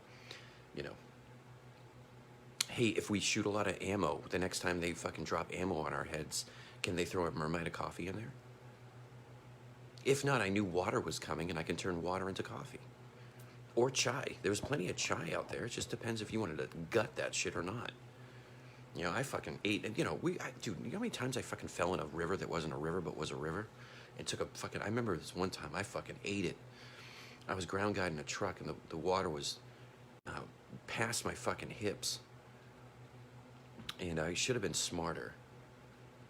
you know. Hey, if we shoot a lot of ammo, the next time they fucking drop ammo on our heads, can they throw a mermaid of coffee in there? If not, I knew water was coming and I can turn water into coffee. Or chai. There's plenty of chai out there. It just depends if you wanted to gut that shit or not. You know, I fucking ate, and you know, dude, you know how many times I fucking fell in a river that wasn't a river but was a river? And took a fucking, I remember this one time I fucking ate it. I was ground guiding a truck and the water was past my fucking hips. And I should have been smarter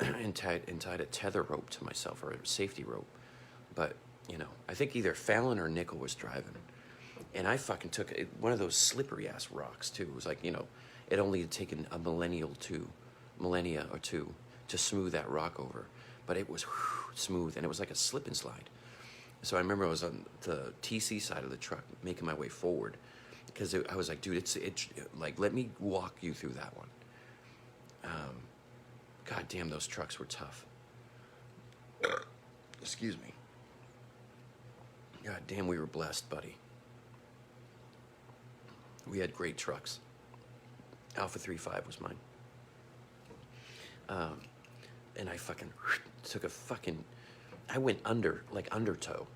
and tied a tether rope to myself, or a safety rope. But, you know, I think either Fallon or Nickel was driving. And I fucking took one of those slippery ass rocks too. It was like, you know, it only had taken a millennia or two to smooth that rock over. But it was smooth, and it was like a slip and slide. So I remember I was on the TC side of the truck making my way forward, because I was like, dude, it's like, let me walk you through that one. God damn, those trucks were tough. Excuse me. God damn, we were blessed, buddy. We had great trucks. Alpha 35 was mine. And I fucking took I went undertow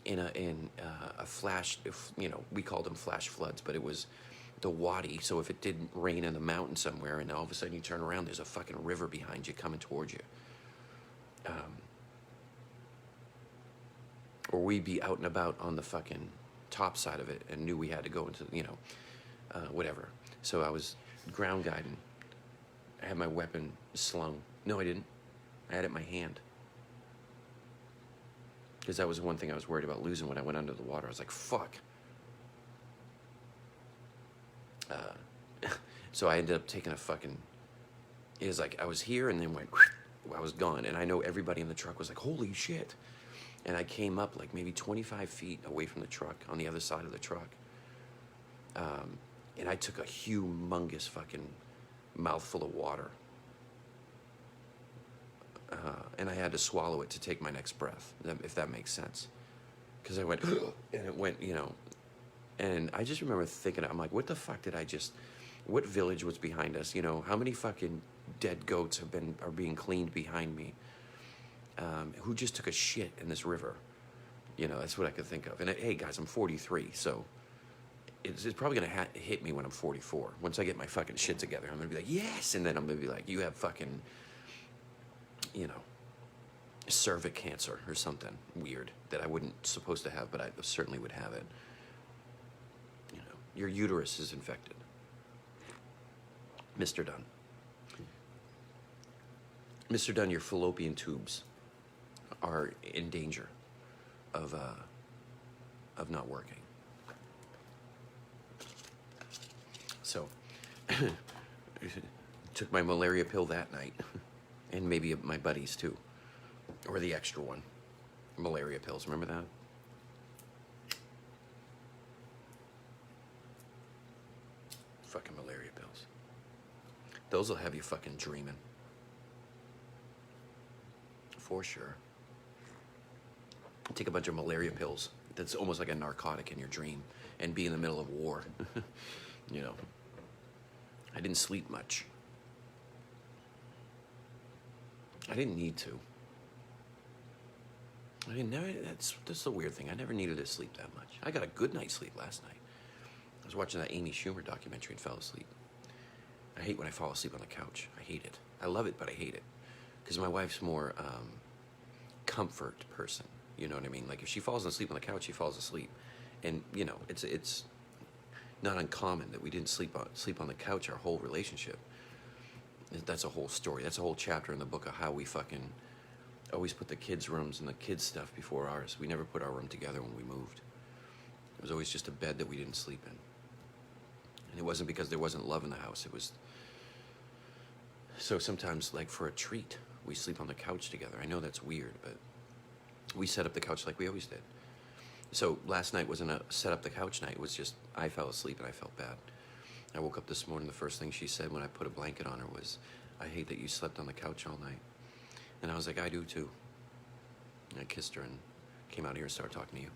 in a flash, you know, we called them flash floods, but it was the Wadi. So if it didn't rain in the mountain somewhere and all of a sudden you turn around, there's a fucking river behind you coming towards you. Or we'd be out and about on the fucking top side of it and knew we had to go into, you know, whatever. So I was ground guiding. I had my weapon slung. No, I didn't. I had it in my hand. Because that was the one thing I was worried about losing when I went under the water. I was like, fuck. So I ended up taking it was like I was here and then I was gone. And I know everybody in the truck was like, holy shit. And I came up like maybe 25 feet away from the truck, on the other side of the truck. And I took a humongous fucking mouthful of water. And I had to swallow it to take my next breath, if that makes sense. Because I went, and it went, you know. And I just remember thinking, I'm like, what the fuck what village was behind us? You know, how many fucking dead goats are being cleaned behind me? Who just took a shit in this river? You know, that's what I could think of. And hey, guys, I'm 43, so it's probably going to hit me when I'm 44. Once I get my fucking shit together, I'm going to be like, yes! And then I'm going to be like, you have fucking, you know, cervix cancer or something weird that I wouldn't supposed to have, but I certainly would have it. You know, your uterus is infected. Mr. Dunn. Mr. Dunn, your fallopian tubes are in danger of not working. So, took my malaria pill that night, and maybe my buddies too, or the extra one, malaria pills. Remember that? Fucking malaria pills. Those will have you fucking dreaming. For sure. Take a bunch of malaria pills. That's almost like a narcotic in your dream, and be in the middle of war. You know. I didn't sleep much. I didn't need to. That's the weird thing. I never needed to sleep that much. I got a good night's sleep last night. I was watching that Amy Schumer documentary and fell asleep. I hate when I fall asleep on the couch. I hate it. I love it, but I hate it. Because my wife's more comfort person. You know what I mean? Like if she falls asleep on the couch, she falls asleep. And, you know, it's not uncommon that we didn't sleep on the couch our whole relationship. That's a whole story. That's a whole chapter in the book of how we fucking always put the kids' rooms and the kids' stuff before ours. We never put our room together when we moved. It was always just a bed that we didn't sleep in. And it wasn't because there wasn't love in the house. It was... So sometimes, like for a treat, we sleep on the couch together. I know that's weird, but we set up the couch like we always did. So last night wasn't a set up the couch night. It was just I fell asleep and I felt bad. I woke up this morning, the first thing she said when I put a blanket on her was, I hate that you slept on the couch all night. And I was like, I do too. And I kissed her and came out here and started talking to you.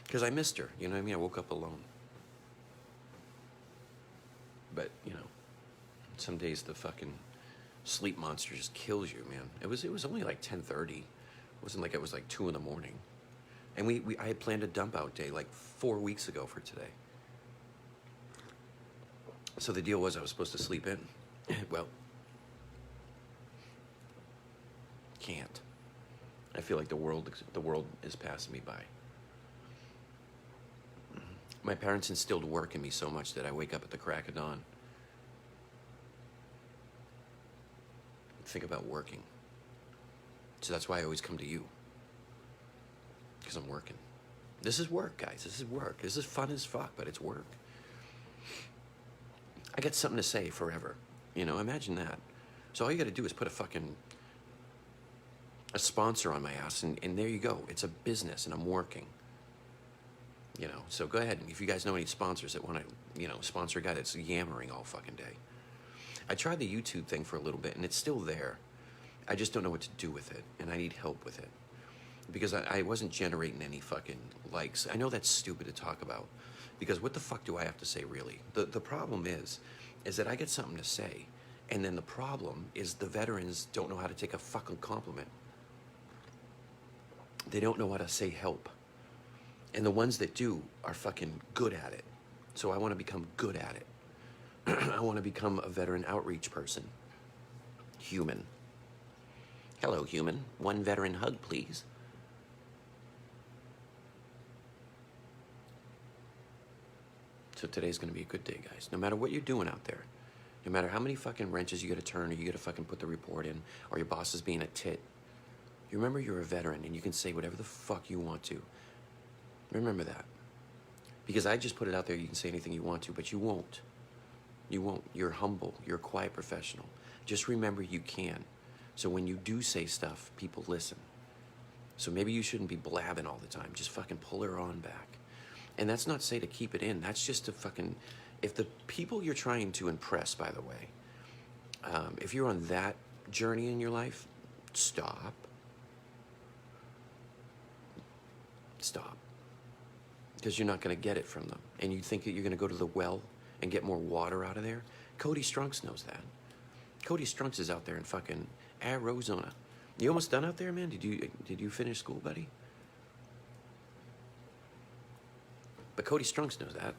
Because I missed her, you know what I mean? I woke up alone. But, you know, some days the fucking sleep monster just kills you, man. It was only like 10:30. It wasn't like it was like 2 in the morning. And I had planned a dump out day like 4 weeks ago for today. So the deal was I was supposed to sleep in. Well, can't. I feel like the world is passing me by. My parents instilled work in me so much that I wake up at the crack of dawn. Think about working. So that's why I always come to you. Because I'm working. This is work, guys. This is work. This is fun as fuck, but it's work. I got something to say forever. You know, imagine that. So all you got to do is put a sponsor on my ass, and there you go. It's a business, and I'm working. You know, so go ahead. If you guys know any sponsors that want to, you know, sponsor a guy that's yammering all fucking day. I tried the YouTube thing for a little bit, and it's still there. I just don't know what to do with it, and I need help with it. Because I wasn't generating any fucking likes. I know that's stupid to talk about. Because what the fuck do I have to say, really? The problem is that I get something to say, and then the problem is the veterans don't know how to take a fucking compliment. They don't know how to say help. And the ones that do are fucking good at it. So I want to become good at it. I want to become a veteran outreach person. Human. Hello, human. One veteran hug, please. So today's going to be a good day, guys. No matter what you're doing out there, no matter how many fucking wrenches you got to turn, or you got to fucking put the report in, or your boss is being a tit, you remember you're a veteran and you can say whatever the fuck you want to. Remember that. Because I just put it out there, you can say anything you want to, but you won't. You won't. You're humble. You're a quiet professional. Just remember you can. So when you do say stuff, people listen. So maybe you shouldn't be blabbing all the time. Just fucking pull her on back. And that's not say to keep it in. That's just to fucking... If the people you're trying to impress, by the way, if you're on that journey in your life, stop. Stop. Because you're not going to get it from them. And you think that you're going to go to the well and get more water out of there? Cody Strunks knows that. Cody Strunks is out there in fucking Arizona. You almost done out there, man? Did you finish school, buddy? But Cody Strunks knows that.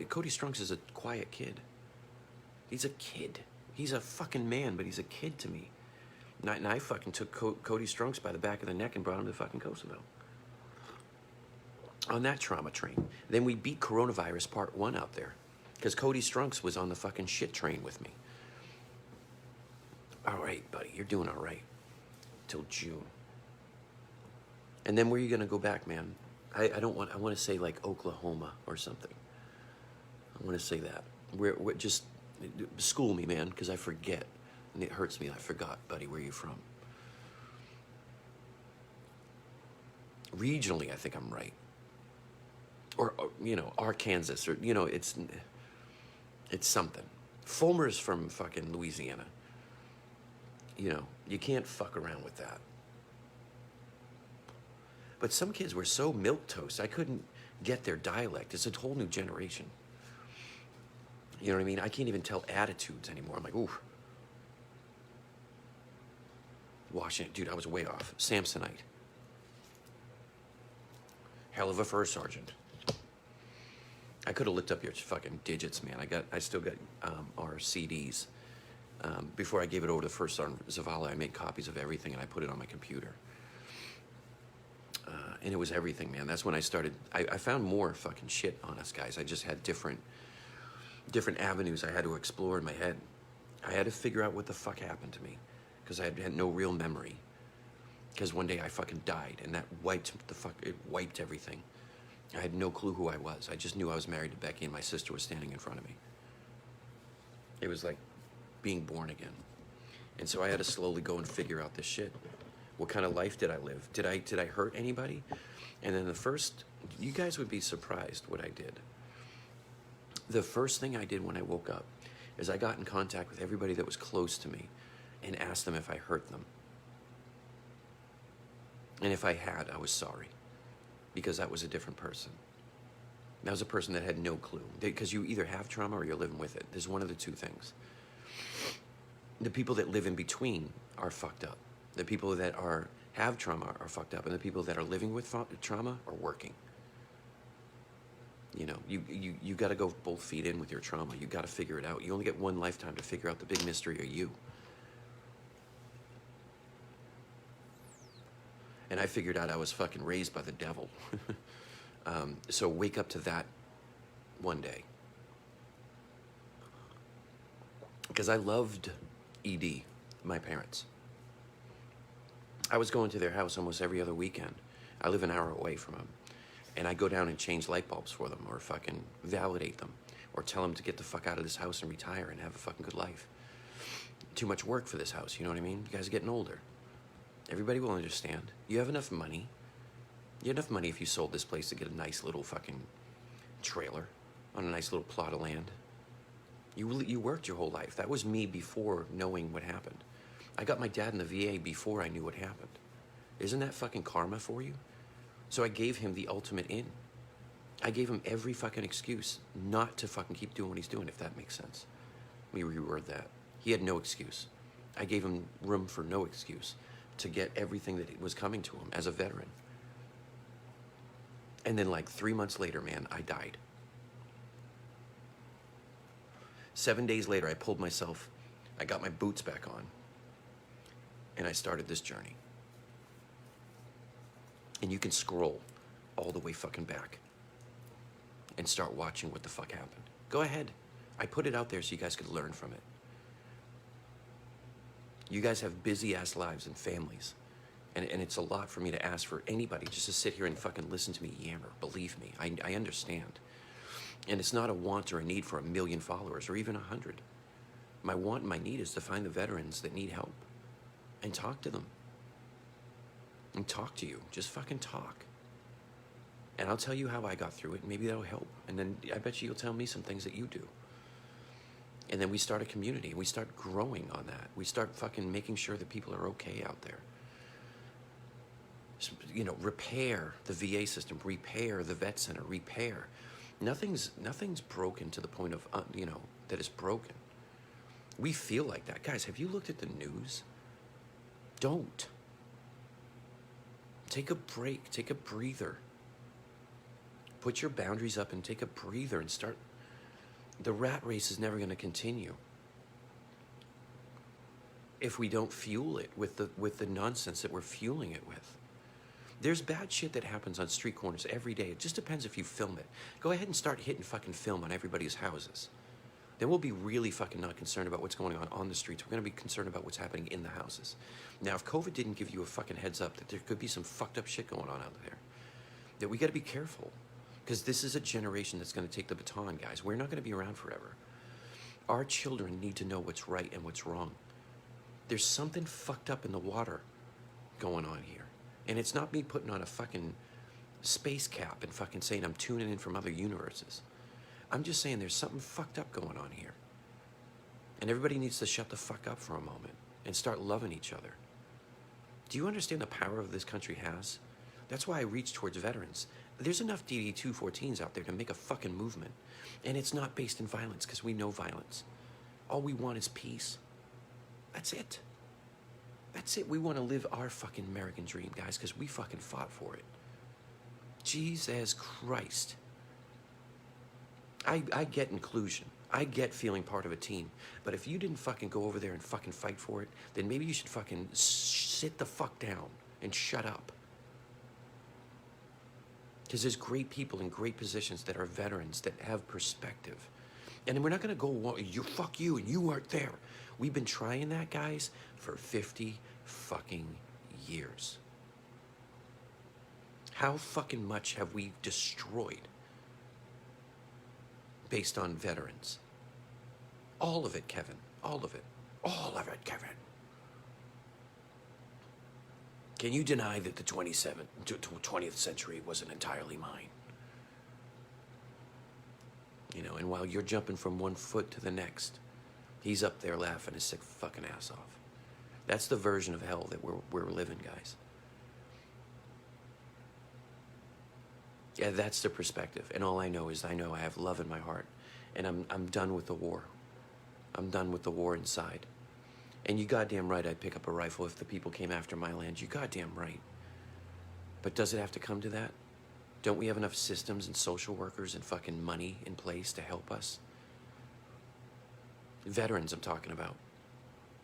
Cody Strunks is a quiet kid. He's a kid. He's a fucking man, but he's a kid to me. And I fucking took Cody Strunks by the back of the neck and brought him to fucking Kosovo. On that trauma train. Then we beat coronavirus part 1 out there. Because Cody Strunks was on the fucking shit train with me. All right, buddy, you're doing all right. Till June. And then where are you going to go back, man? I want to say like Oklahoma or something. I want to say that. We're just school me, man, because I forget. And it hurts me. I forgot, buddy, where you from? Regionally, I think I'm right. Or Arkansas, or, it's something. Fulmer's from fucking Louisiana. You can't fuck around with that. But some kids were so milquetoast, I couldn't get their dialect. It's a whole new generation. You know what I mean? I can't even tell attitudes anymore. I'm like, ooh. Washington, dude, I was way off. Samsonite. Hell of a first sergeant. I could have looked up your fucking digits, man. I still got our CDs. Before I gave it over to First Sergeant Zavala, I made copies of everything and I put it on my computer. And it was everything, man. That's when I started. I found more fucking shit on us guys. I just had different avenues I had to explore in my head. I had to figure out what the fuck happened to me, because I had no real memory. Because one day I fucking died, and that wiped everything. I had no clue who I was. I just knew I was married to Becky, and my sister was standing in front of me. It was like being born again. And so I had to slowly go and figure out this shit. What kind of life did I live? Did I hurt anybody? And then you guys would be surprised what I did. The first thing I did when I woke up is I got in contact with everybody that was close to me and asked them if I hurt them. And if I had, I was sorry, because that was a different person. That was a person that had no clue. Because you either have trauma or you're living with it. There's one of the two things. The people that live in between are fucked up. The people that have trauma are fucked up, and the people that are living with trauma are working. You got to go both feet in with your trauma. You got to figure it out. You only get one lifetime to figure out the big mystery of you. And I figured out I was fucking raised by the devil. So wake up to that one day. Because I loved ED, my parents. I was going to their house almost every other weekend. I live an hour away from them. And I go down and change light bulbs for them, or fucking validate them, or tell them to get the fuck out of this house and retire and have a fucking good life. Too much work for this house, you know what I mean? You guys are getting older. Everybody will understand. You have enough money. You have enough money if you sold this place to get a nice little fucking trailer on a nice little plot of land. You worked your whole life. That was me before knowing what happened. I got my dad in the VA before I knew what happened. Isn't that fucking karma for you? So I gave him the ultimate in. I gave him every fucking excuse not to fucking keep doing what he's doing, if that makes sense. Let me reword that. He had no excuse. I gave him room for no excuse to get everything that was coming to him as a veteran. And then like 3 months later, man, I died. 7 days later, I pulled myself, I got my boots back on, and I started this journey. And you can scroll all the way fucking back and start watching what the fuck happened. Go ahead. I put it out there so you guys could learn from it. You guys have busy ass lives and families. And it's a lot for me to ask for anybody just to sit here and fucking listen to me yammer. Believe me, I understand. And it's not a want or a need for 1 million followers or even 100. My want and my need is to find the veterans that need help and talk to them. And talk to you. Just fucking talk. And I'll tell you how I got through it. Maybe that'll help. And then I bet you'll tell me some things that you do. And then we start a community. We start growing on that. We start fucking making sure that people are okay out there. Repair the VA system. Repair the vet center. Repair. Nothing's broken to the point of, that it's broken. We feel like that. Guys, have you looked at the news? Don't. Take a break. Take a breather. Put your boundaries up and take a breather and start The rat race is never going to continue if we don't fuel it with the nonsense that we're fueling it with. There's bad shit that happens on street corners every day. It just depends if you film it. Go ahead and start hitting fucking film on everybody's houses. Then we'll be really fucking not concerned about what's going on the streets. We're going to be concerned about what's happening in the houses. Now, if COVID didn't give you a fucking heads up that there could be some fucked up shit going on out there, that we got to be careful. Because this is a generation that's going to take the baton, guys. We're not going to be around forever. Our children need to know what's right and what's wrong. There's something fucked up in the water going on here. And it's not me putting on a fucking space cap and fucking saying I'm tuning in from other universes. I'm just saying there's something fucked up going on here. And everybody needs to shut the fuck up for a moment and start loving each other. Do you understand the power of this country has? That's why I reach towards veterans. There's enough DD-214s out there to make a fucking movement. And it's not based in violence, because we know violence. All we want is peace. That's it. That's it. We want to live our fucking American dream, guys, because we fucking fought for it. Jesus Christ. I get inclusion. I get feeling part of a team. But if you didn't fucking go over there and fucking fight for it, then maybe you should fucking sit the fuck down and shut up. Because there's great people in great positions that are veterans that have perspective. And we're not going to go, you fuck you and you weren't there. We've been trying that, guys, for 50 fucking years. How fucking much have we destroyed based on veterans? All of it, Kevin. All of it. All of it, Kevin. Can you deny that the 20th century wasn't entirely mine? You know, and while you're jumping from one foot to the next, he's up there laughing his sick fucking ass off. That's the version of hell that we're living, guys. Yeah, that's the perspective. And all I know is I know I have love in my heart. And I'm done with the war. I'm done with the war inside. And you goddamn right I'd pick up a rifle if the people came after my land. You goddamn right. But does it have to come to that? Don't we have enough systems and social workers and fucking money in place to help us? Veterans I'm talking about.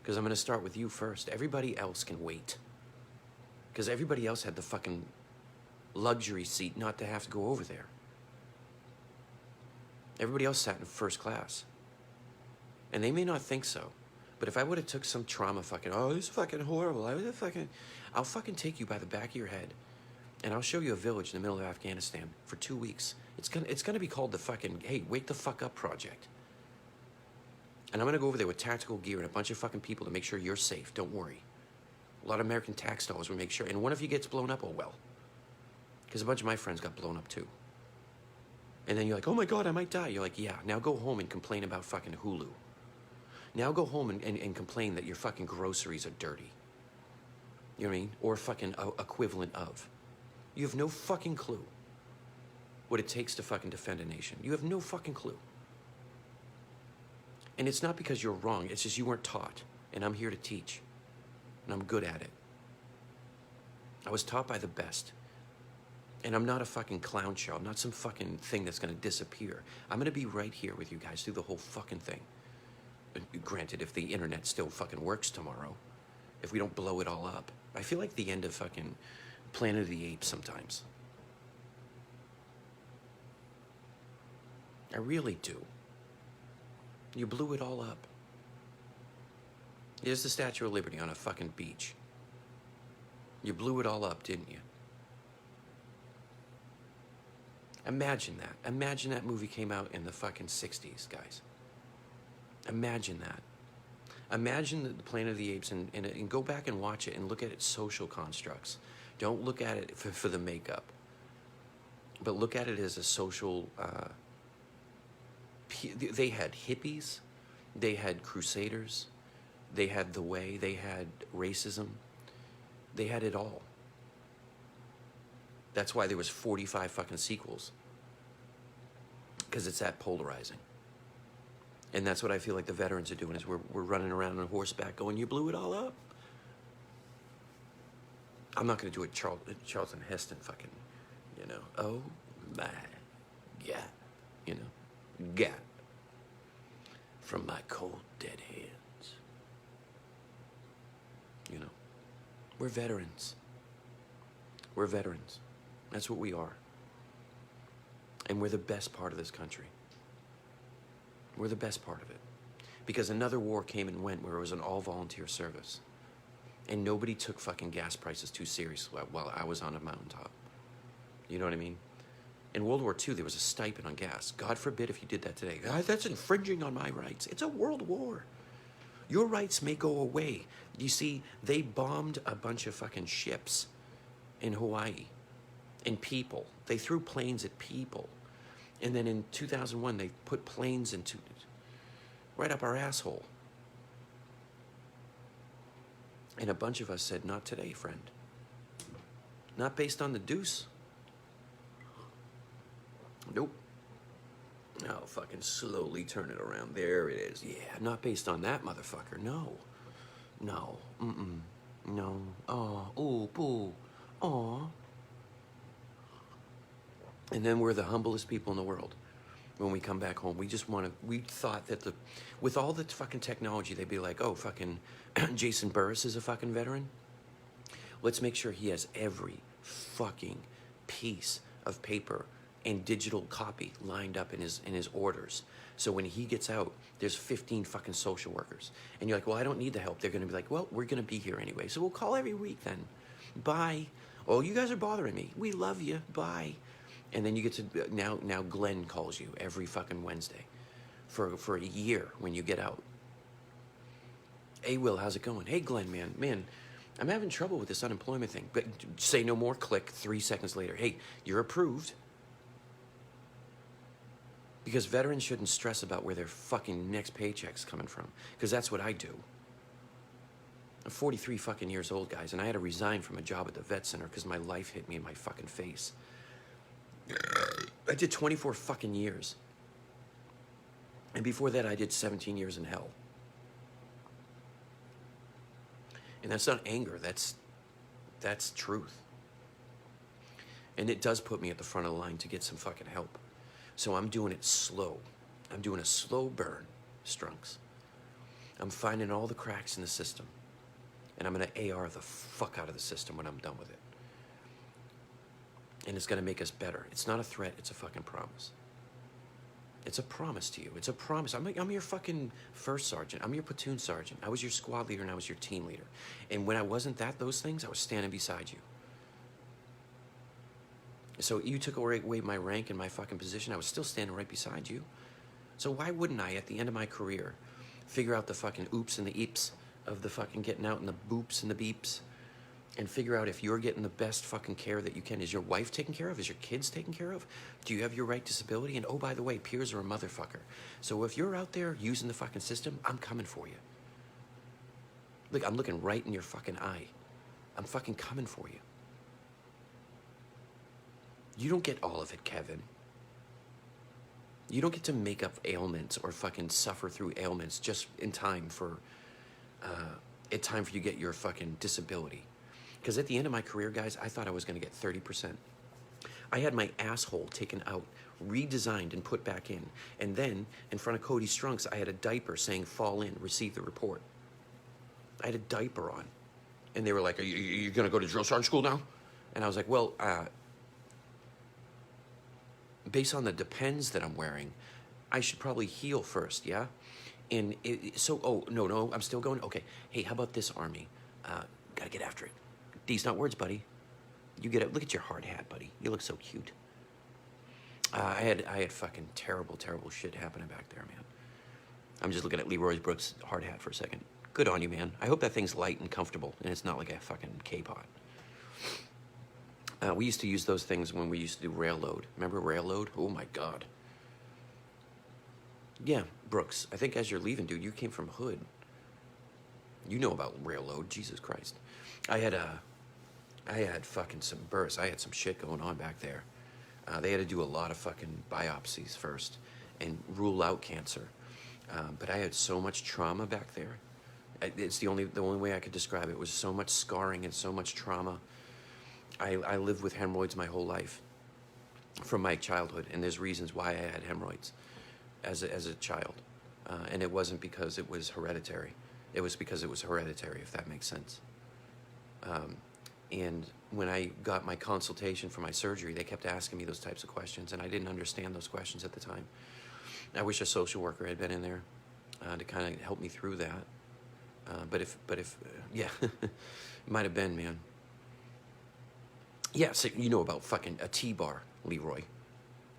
Because I'm going to start with you first. Everybody else can wait. Because everybody else had the fucking luxury seat not to have to go over there. Everybody else sat in first class. And they may not think so. But if I would have took some trauma fucking, oh, this is fucking horrible. I'll fucking take you by the back of your head. And I'll show you a village in the middle of Afghanistan for 2 weeks. It's gonna be called the fucking, hey, wake the fuck up project. And I'm gonna go over there with tactical gear and a bunch of fucking people to make sure you're safe. Don't worry. A lot of American tax dollars will make sure. And one of you gets blown up, oh well. Because a bunch of my friends got blown up too. And then you're like, oh my God, I might die. You're like, yeah, now go home and complain about fucking Hulu. Now go home and complain that your fucking groceries are dirty. You know what I mean? Or fucking equivalent of. You have no fucking clue what it takes to fucking defend a nation. You have no fucking clue. And it's not because you're wrong. It's just you weren't taught. And I'm here to teach. And I'm good at it. I was taught by the best. And I'm not a fucking clown show. I'm not some fucking thing that's going to disappear. I'm going to be right here with you guys through the whole fucking thing. Granted, if the internet still fucking works tomorrow, if we don't blow it all up. I feel like the end of fucking Planet of the Apes sometimes. I really do. You blew it all up. Here's the Statue of Liberty on a fucking beach. You blew it all up, didn't you? Imagine that. Imagine that movie came out in the fucking 60s, guys. Imagine that. Imagine the Planet of the Apes and go back and watch it and look at its social constructs. Don't look at it for the makeup. But look at it as a social... they had hippies. They had crusaders. They had the way. They had racism. They had it all. That's why there was 45 fucking sequels. Because it's that polarizing. And that's what I feel like the veterans are doing, is we're running around on horseback going, you blew it all up. I'm not going to do it Charlton Heston fucking, you know, oh my God, you know, God. from my cold, dead hands. You know, we're veterans. We're veterans. That's what we are. And we're the best part of this country. We're the best part of it. Because another war came and went where it was an all-volunteer service. And nobody took fucking gas prices too seriously while I was on a mountaintop. You know what I mean? In World War II, there was a stipend on gas. God forbid if you did that today. That's infringing on my rights. It's a world war. Your rights may go away. You see, they bombed a bunch of fucking ships in Hawaii. And people. They threw planes at people. And then in 2001, they put planes into right up our asshole. And a bunch of us said, not today, friend. Not based on the deuce. Nope. No, fucking slowly turn it around. There it is. Yeah, not based on that, motherfucker. No. No. Mm-mm. No. Oh, ooh, boo. Aw. And then we're the humblest people in the world. When we come back home, we thought that with all the fucking technology, they'd be like, oh, fucking Jason Burris is a fucking veteran. Let's make sure he has every fucking piece of paper and digital copy lined up in his orders. So when he gets out, there's 15 fucking social workers. And you're like, well, I don't need the help. They're going to be like, well, we're going to be here anyway. So we'll call every week then. Bye. Oh, you guys are bothering me. We love you. Bye. And then you get to, now Glenn calls you every fucking Wednesday for a year when you get out. Hey, Will, how's it going? Hey, Glenn, man, I'm having trouble with this unemployment thing. But say no more, click, 3 seconds later. Hey, you're approved. Because veterans shouldn't stress about where their fucking next paycheck's coming from. Because that's what I do. I'm 43 fucking years old, guys, and I had to resign from a job at the vet center because my life hit me in my fucking face. I did 24 fucking years. And before that, I did 17 years in hell. And that's not anger, that's truth. And it does put me at the front of the line to get some fucking help. So I'm doing it slow. I'm doing a slow burn, Strunks. I'm finding all the cracks in the system. And I'm gonna AR the fuck out of the system when I'm done with it. And it's gonna make us better. It's not a threat, it's a fucking promise. It's a promise to you. It's a promise. I'm your fucking first sergeant. I'm your platoon sergeant. I was your squad leader and I was your team leader. And when I wasn't those things, I was standing beside you. So you took away my rank and my fucking position. I was still standing right beside you. So why wouldn't I, at the end of my career, figure out the fucking oops and the eeps of the fucking getting out and the boops and the beeps and figure out if you're getting the best fucking care that you can. Is your wife taken care of? Is your kids taken care of? Do you have your right disability? And oh, by the way, peers are a motherfucker. So if you're out there using the fucking system, I'm coming for you. Look, I'm looking right in your fucking eye. I'm fucking coming for you. You don't get all of it, Kevin. You don't get to make up ailments or fucking suffer through ailments just in time for you to get your fucking disability. Because at the end of my career, guys, I thought I was going to get 30%. I had my asshole taken out, redesigned, and put back in. And then, in front of Cody Strunks, I had a diaper saying, fall in, receive the report. I had a diaper on. And they were like, are you going to go to drill sergeant school now? And I was like, well, based on the Depends that I'm wearing, I should probably heal first, yeah? And no, I'm still going? Okay. Hey, how about this, Army? Gotta get after it. These not words, buddy. You get it. Look at your hard hat, buddy. You look so cute. I had fucking terrible shit happening back there, man. I'm just looking at Leroy Brooks' hard hat for a second. Good on you, man. I hope that thing's light and comfortable, and it's not like a fucking K-pot. We used to use those things when we used to do railload. Remember railload? Oh, my God. Yeah, Brooks, I think as you're leaving, dude, you came from Hood. You know about railload. Jesus Christ. I had fucking some bursts. I had some shit going on back there. They had to do a lot of fucking biopsies first and rule out cancer. But I had so much trauma back there. It's the only way I could describe it. It was so much scarring and so much trauma. I lived with hemorrhoids my whole life from my childhood, and there's reasons why I had hemorrhoids as a child. And it wasn't because it was hereditary. It was because it was hereditary, if that makes sense. And when I got my consultation for my surgery, they kept asking me those types of questions, and I didn't understand those questions at the time. I wish a social worker had been in there to kind of help me through that. But if, yeah, might have been, man. Yeah, so you know about fucking a T-bar, Leroy.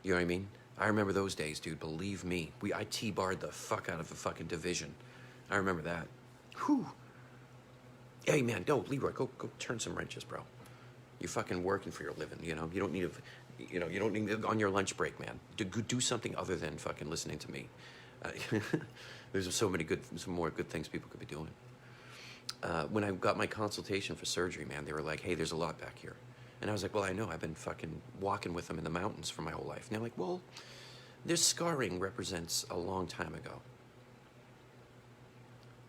You know what I mean? I remember those days, dude. Believe me, I T-barred the fuck out of a fucking division. I remember that. Whew. Hey, man, no, Leroy, go turn some wrenches, bro. You're fucking working for your living, you know? You don't need you don't need on your lunch break, man. Do something other than fucking listening to me. There's some more good things people could be doing. When I got my consultation for surgery, man, they were like, hey, there's a lot back here. And I was like, well, I know. I've been fucking walking with them in the mountains for my whole life. And they're like, well, this scarring represents a long time ago.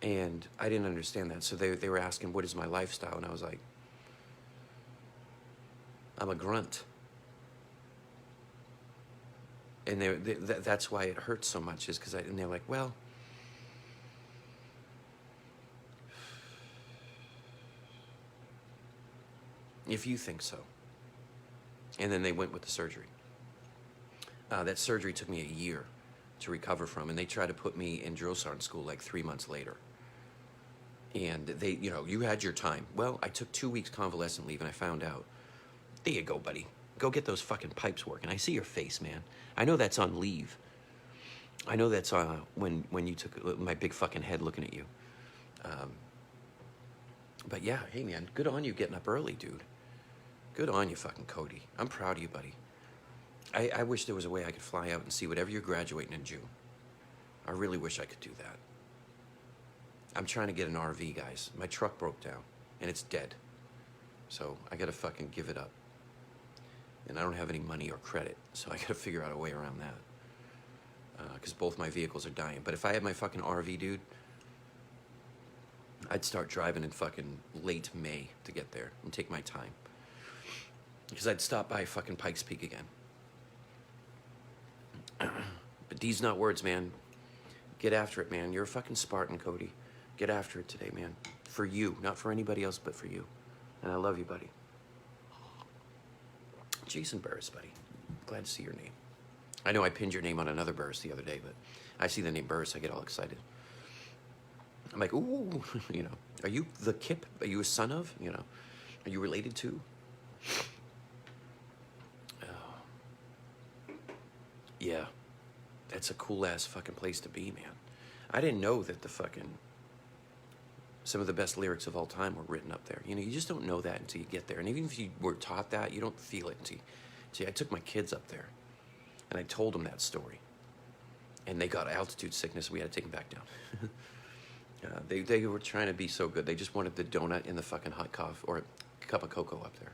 And I didn't understand that. So they were asking, what is my lifestyle? And I was like, I'm a grunt. And that's why it hurts so much, is because and they're like, well, if you think so. And then they went with the surgery. That surgery took me a year to recover from, and they tried to put me in drill sergeant school like 3 months later. And they, you had your time. Well, I took 2 weeks convalescent leave, and I found out, there you go, buddy. Go get those fucking pipes working. I see your face, man. I know that's on leave. I know that's when you took my big fucking head looking at you. But yeah, hey, man, good on you getting up early, dude. Good on you, fucking Cody. I'm proud of you, buddy. I wish there was a way I could fly out and see whatever you're graduating in June. I really wish I could do that. I'm trying to get an RV, guys. My truck broke down, and it's dead. So I gotta fucking give it up. And I don't have any money or credit, so I gotta figure out a way around that. Because both my vehicles are dying. But if I had my fucking RV, dude, I'd start driving in fucking late May to get there and take my time. Because I'd stop by fucking Pikes Peak again. But these not words, man. Get after it, man. You're a fucking Spartan, Cody. Get after it today, man. For you. Not for anybody else, but for you. And I love you, buddy. Jason Burris, buddy. Glad to see your name. I know I pinned your name on another Burris the other day, but I see the name Burris, I get all excited. I'm like, ooh, are you the Kip? Are you a son of? Are you related to? Yeah, that's a cool-ass fucking place to be, man. I didn't know that some of the best lyrics of all time were written up there. You just don't know that until you get there. And even if you were taught that, you don't feel it until see, I took my kids up there, and I told them that story. And they got altitude sickness, we had to take them back down. They were trying to be so good. They just wanted the donut and the fucking hot coffee, or a cup of cocoa up there.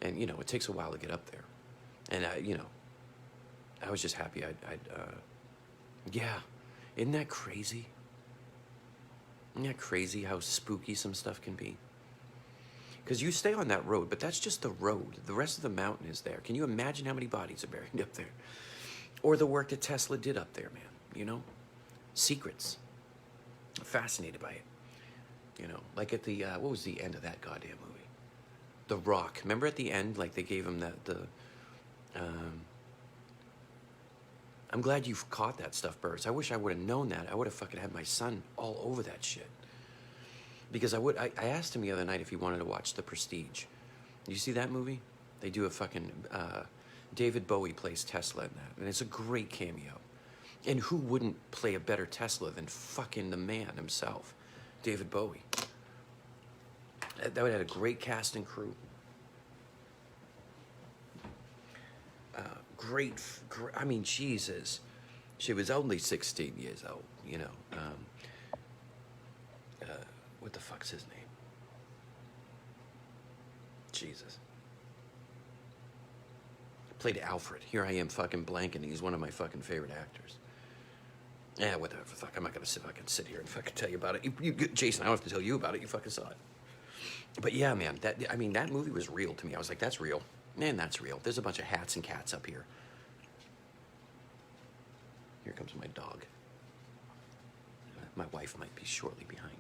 And, it takes a while to get up there. And, I was just happy yeah. Isn't that crazy? Isn't that crazy how spooky some stuff can be? Because you stay on that road, but that's just the road. The rest of the mountain is there. Can you imagine how many bodies are buried up there? Or the work that Tesla did up there, man, Secrets. I'm fascinated by it. Like at the, what was the end of that goddamn movie? The Rock. Remember at the end, like they gave him I'm glad you caught that stuff, Burris. I wish I would have known that. I would have fucking had my son all over that shit. Because I asked him the other night if he wanted to watch The Prestige. You see that movie? They do a fucking, David Bowie plays Tesla in that. And it's a great cameo. And who wouldn't play a better Tesla than fucking the man himself, David Bowie? That would have had a great cast and crew. I mean, Jesus. She was only 16 years old, what the fuck's his name? Jesus. Played Alfred. Here I am fucking blanking. He's one of my fucking favorite actors. Yeah, whatever. Fuck, I'm not gonna sit here and fucking tell you about it. Jason, I don't have to tell you about it. You fucking saw it. But yeah, man, that movie was real to me. I was like, that's real. Man, that's real. There's a bunch of hats and cats up here. Here comes my dog. My wife might be shortly behind.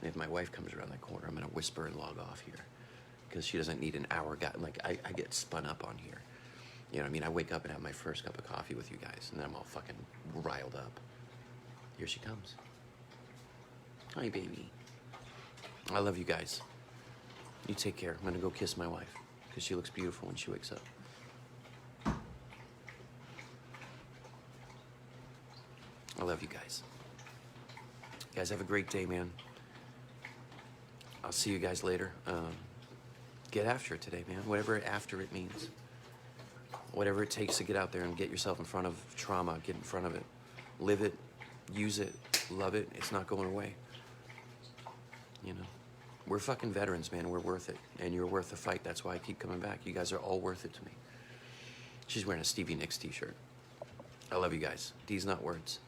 And if my wife comes around that corner, I'm going to whisper and log off here. Because she doesn't need an hour. Like, I get spun up on here. You know what I mean? I wake up and have my first cup of coffee with you guys, and then I'm all fucking riled up. Here she comes. Hi, baby. I love you guys. You take care. I'm going to go kiss my wife, because she looks beautiful when she wakes up. I love you guys. You guys have a great day, man. I'll see you guys later. Get after it today, man. Whatever after it means. Whatever it takes to get out there and get yourself in front of trauma, get in front of it. Live it, use it, love it. It's not going away. You know? We're fucking veterans, man. We're worth it. And you're worth the fight. That's why I keep coming back. You guys are all worth it to me. She's wearing a Stevie Nicks t-shirt. I love you guys. These not words.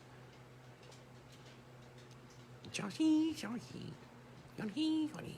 Johnny, Johnny, Johnny, Johnny.